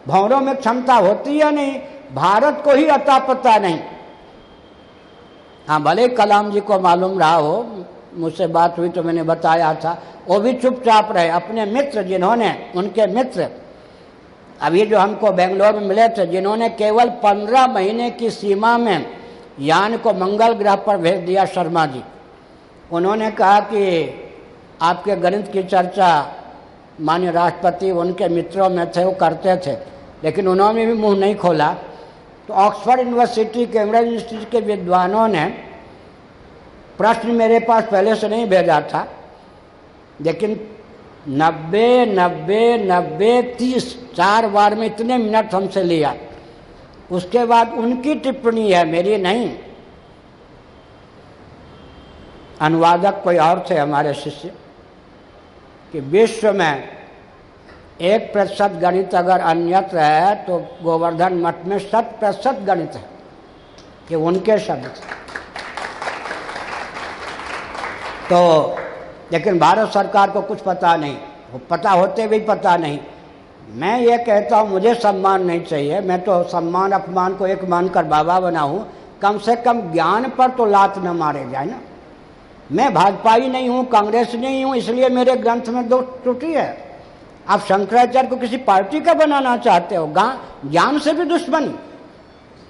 भंवरों में क्षमता होती है नहीं, भारत को ही अता पता नहीं। हाँ, भले कलाम जी को मालूम रहा हो, मुझसे बात हुई तो मैंने बताया था, वो भी चुपचाप रहे। अपने मित्र जिन्होंने, उनके मित्र अभी जो हमको बेंगलोर में मिले थे, जिन्होंने केवल 15 महीने की सीमा में यान को मंगल ग्रह पर भेज दिया, शर्मा जी, उन्होंने कहा कि आपके गणित की चर्चा माननीय राष्ट्रपति उनके मित्रों में थे, वो करते थे, लेकिन उन्होंने भी मुंह नहीं खोला। तो ऑक्सफोर्ड यूनिवर्सिटी, कैम्ब्रिज यूनिवर्सिटी के विद्वानों ने प्रश्न मेरे पास पहले से नहीं भेजा था, लेकिन 90, 4 बार में इतने मिनट हमसे लिया। उसके बाद उनकी टिप्पणी है, मेरी नहीं। अनुवादक कोई और थे हमारे शिष्य, कि विश्व में 1% गणित अगर अन्यत्र है तो गोवर्धन मठ में 100% गणित है। ये उनके शब्द थे। तो लेकिन भारत सरकार को कुछ पता नहीं, वो पता होते भी पता नहीं। मैं ये कहता हूँ, मुझे सम्मान नहीं चाहिए, मैं तो सम्मान अपमान को एक मानकर बाबा बना हूँ, कम से कम ज्ञान पर तो लात न मारे जाए ना। मैं भाजपाई नहीं हूँ, कांग्रेस नहीं हूँ, इसलिए मेरे ग्रंथ में 2 त्रुटि है। आप शंकराचार्य को किसी पार्टी का बनाना चाहते हो, ज्ञान से भी दुश्मनी।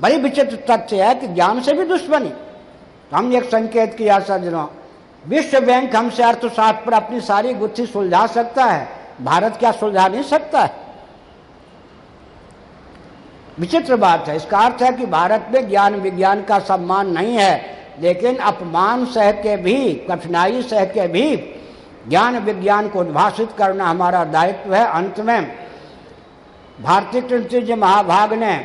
बड़ी विचित्र तथ्य है कि ज्ञान से भी दुश्मनी। तो हमने एक संकेत किया सज्जनों, विश्व बैंक हमसे अर्थशास्त्र पर अपनी सारी गुत्थी सुलझा सकता है, भारत क्या सुलझा नहीं सकता है? विचित्र बात है। इसका अर्थ है कि भारत में ज्ञान विज्ञान का सम्मान नहीं है, लेकिन अपमान सह के भी, कठिनाई सह के भी ज्ञान विज्ञान को उद्भाषित करना हमारा दायित्व है। अंत में भारतीय कृष्ण जी महाभाग ने,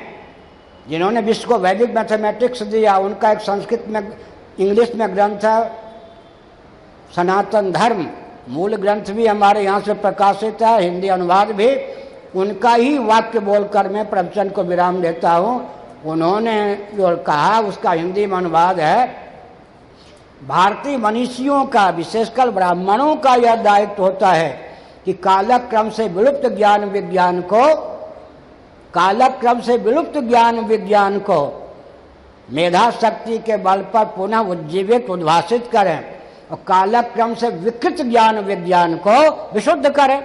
जिन्होंने विश्व को वैदिक मैथमेटिक्स दिया, उनका एक संस्कृत में, इंग्लिश में ग्रंथ है सनातन धर्म, मूल ग्रंथ भी हमारे यहाँ से प्रकाशित है, हिंदी अनुवाद भी। उनका ही वाक्य बोलकर मैं प्रवचन को विराम देता हूँ। उन्होंने जो कहा उसका हिंदी में अनुवाद है, भारतीय मनीषियों का, विशेषकर ब्राह्मणों का यह दायित्व होता है कि कालक्रम से विलुप्त ज्ञान विज्ञान को, कालक्रम से विलुप्त ज्ञान विज्ञान को मेधा शक्ति के बल पर पुनः उज्जीवित, उद्भाषित करें और कालक्रम से विकृत ज्ञान विज्ञान को विशुद्ध करें।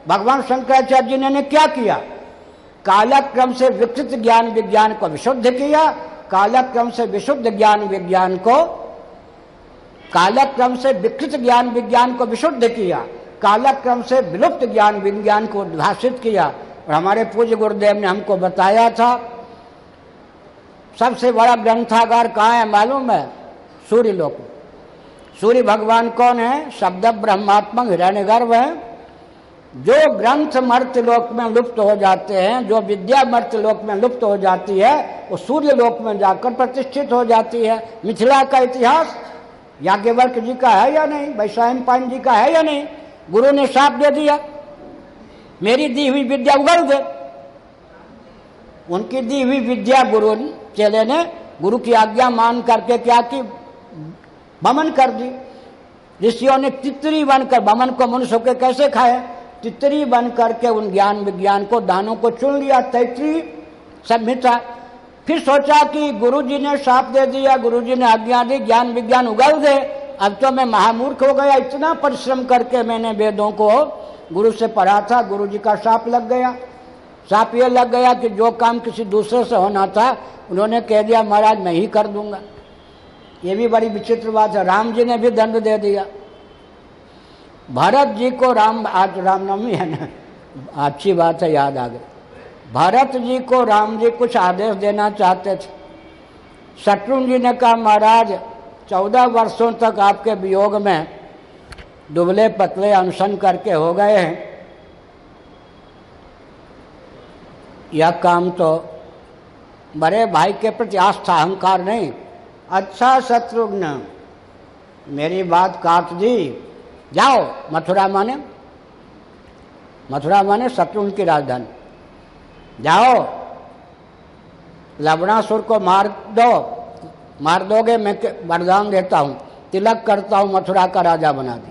भगवान शंकराचार्य जी ने क्या किया? कालक्रम से विकृत ज्ञान विज्ञान को विशुद्ध किया, कालक्रम से विशुद्ध ज्ञान विज्ञान को, कालक्रम से विकृत ज्ञान विज्ञान को विशुद्ध किया, कालक्रम से विलुप्त ज्ञान विज्ञान को उद्भाषित किया। और हमारे पूज्य गुरुदेव ने हमको बताया था, सबसे बड़ा ग्रंथागार कहाँ है मालूम है? सूर्य लोक। सूर्य भगवान कौन है? शब्द ब्रह्मात्मक हिरण्यगर्भ है। जो ग्रंथ मर्त्यलोक में लुप्त हो जाते हैं, जो विद्या मर्त्यलोक में लुप्त हो जाती है, वो सूर्य लोक में जाकर प्रतिष्ठित हो जाती है। मिथिला का इतिहास याज्ञवल्क्य जी का है या नहीं? वैशंपायन जी का है या नहीं? गुरु ने शाप दे दिया, मेरी दी हुई विद्या उगल दे। उनकी दी हुई विद्या गुरु चेले ने गुरु की आज्ञा मान करके क्या की? बमन कर दी। ऋषियों ने तितरी बनकर, बमन को मनुष्य के कैसे खाए? तितरी बन करके उन ज्ञान विज्ञान को, दानों को चुन लिया, तैतृय संहिता। फिर सोचा कि गुरुजी ने शाप दे दिया, गुरुजी ने आज्ञा दी, ज्ञान विज्ञान उगल दे, अब तो मैं महामूर्ख हो गया। इतना परिश्रम करके मैंने वेदों को गुरु से पढ़ा था, गुरुजी का शाप लग गया। शाप ये लग गया कि जो काम किसी दूसरे से होना था, उन्होंने कह दिया महाराज मैं ही कर दूंगा। ये भी बड़ी विचित्र बात है। राम जी ने भी दंड दे दिया। भरत जी को आज रामनवमी है ना, अच्छी बात है, याद आ गई। भरत जी को राम जी कुछ आदेश देना चाहते थे। शत्रुघ्न जी ने कहा महाराज 14 वर्षों तक आपके वियोग में दुबले पतले अनशन करके हो गए हैं, यह काम तो बड़े भाई के प्रति आस्था, अहंकार नहीं। अच्छा शत्रुघ्न, मेरी बात काट दी, जाओ मथुरा माने, मथुरा माने शत्रुघ्न की राजधानी, जाओ लवणासुर को मार दो, मार दोगे मैं वरदान देता हूँ, तिलक करता हूँ, मथुरा का राजा बना दिया।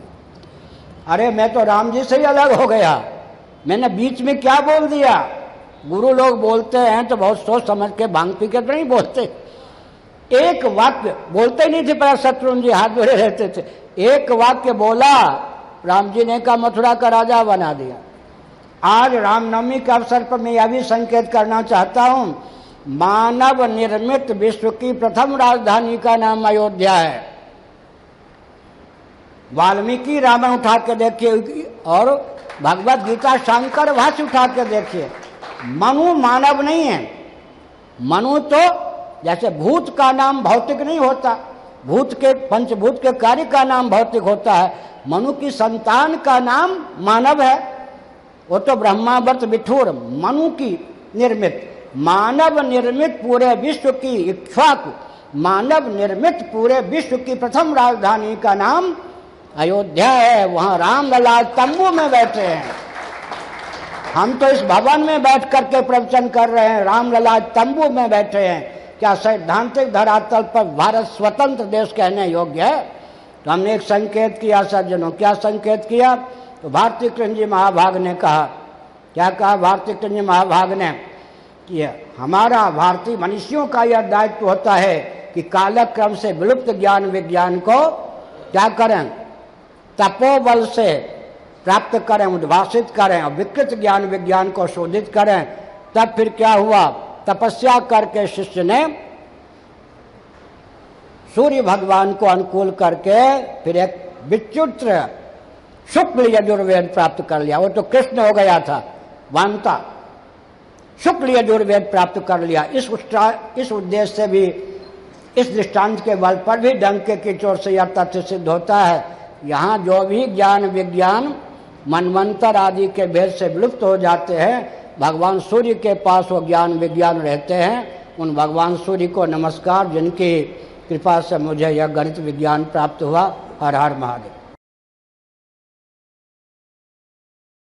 अरे मैं तो राम जी से ही अलग हो गया, मैंने बीच में क्या बोल दिया? गुरु लोग बोलते हैं तो बहुत सोच समझ के भांग पी के तो नहीं बोलते, एक वाक्य बोलते नहीं थे। पर शत्रुघ्न जी हाथ जोड़े रहते थे, एक वाक्य बोला, राम जी ने कहा मथुरा का राजा बना दिया। आज रामनवमी के अवसर पर मैं यह भी संकेत करना चाहता हूं, मानव निर्मित विश्व की प्रथम राजधानी का नाम अयोध्या है। वाल्मीकि रामायण उठा के देखिए और भगवत गीता शंकर भाष्य उठा के देखिए, मनु मानव नहीं है। मनु तो जैसे भूत का नाम भौतिक नहीं होता, भूत के पंचभूत के कार्य का नाम भौतिक होता है, मनु की संतान का नाम मानव है। वो तो ब्रह्मावर्त विठुर मनु की निर्मित, मानव निर्मित पूरे विश्व की इक्ष्वाकु, मानव निर्मित पूरे विश्व की प्रथम राजधानी का नाम अयोध्या है। वहां राम लला तंबू में बैठे हैं। हम तो इस भवन में बैठ करके प्रवचन कर रहे हैं, राम लला तंबू में बैठे हैं। क्या सैद्धांतिक धरातल पर भारत स्वतंत्र देश कहने योग्य है? तो हमने एक संकेत किया सज्जनों, क्या संकेत किया? तो भारती कृष्ण जी महाभाग ने कहा, क्या कहा भारती कृष्ण जी महाभाग ने कि हमारा भारतीय मनुष्यों का यह दायित्व होता है कि कालक्रम से विलुप्त ज्ञान विज्ञान को क्या करें, तपोबल से प्राप्त करें, उद्भाषित करें और विकृत ज्ञान विज्ञान को शोधित करें। तब फिर क्या हुआ? तपस्या करके शिष्य ने सूर्य भगवान को अनुकूल करके फिर एक विचित्र शुक्ल यजुर्वेद प्राप्त कर लिया। वो तो कृष्ण हो गया था वामता, शुक्ल यजुर्वेद प्राप्त कर लिया। इस उद्देश्य से भी, इस दृष्टांत के बल पर भी डंके की चोट से यह तथ्य सिद्ध होता है, यहाँ जो भी ज्ञान विज्ञान मनवंतर आदि के भेद से विलुप्त हो जाते हैं, भगवान सूर्य के पास वो ज्ञान विज्ञान रहते हैं। उन भगवान सूर्य को नमस्कार, जिनकी कृपा से मुझे यह गणित विज्ञान प्राप्त हुआ। हर हर महादेव।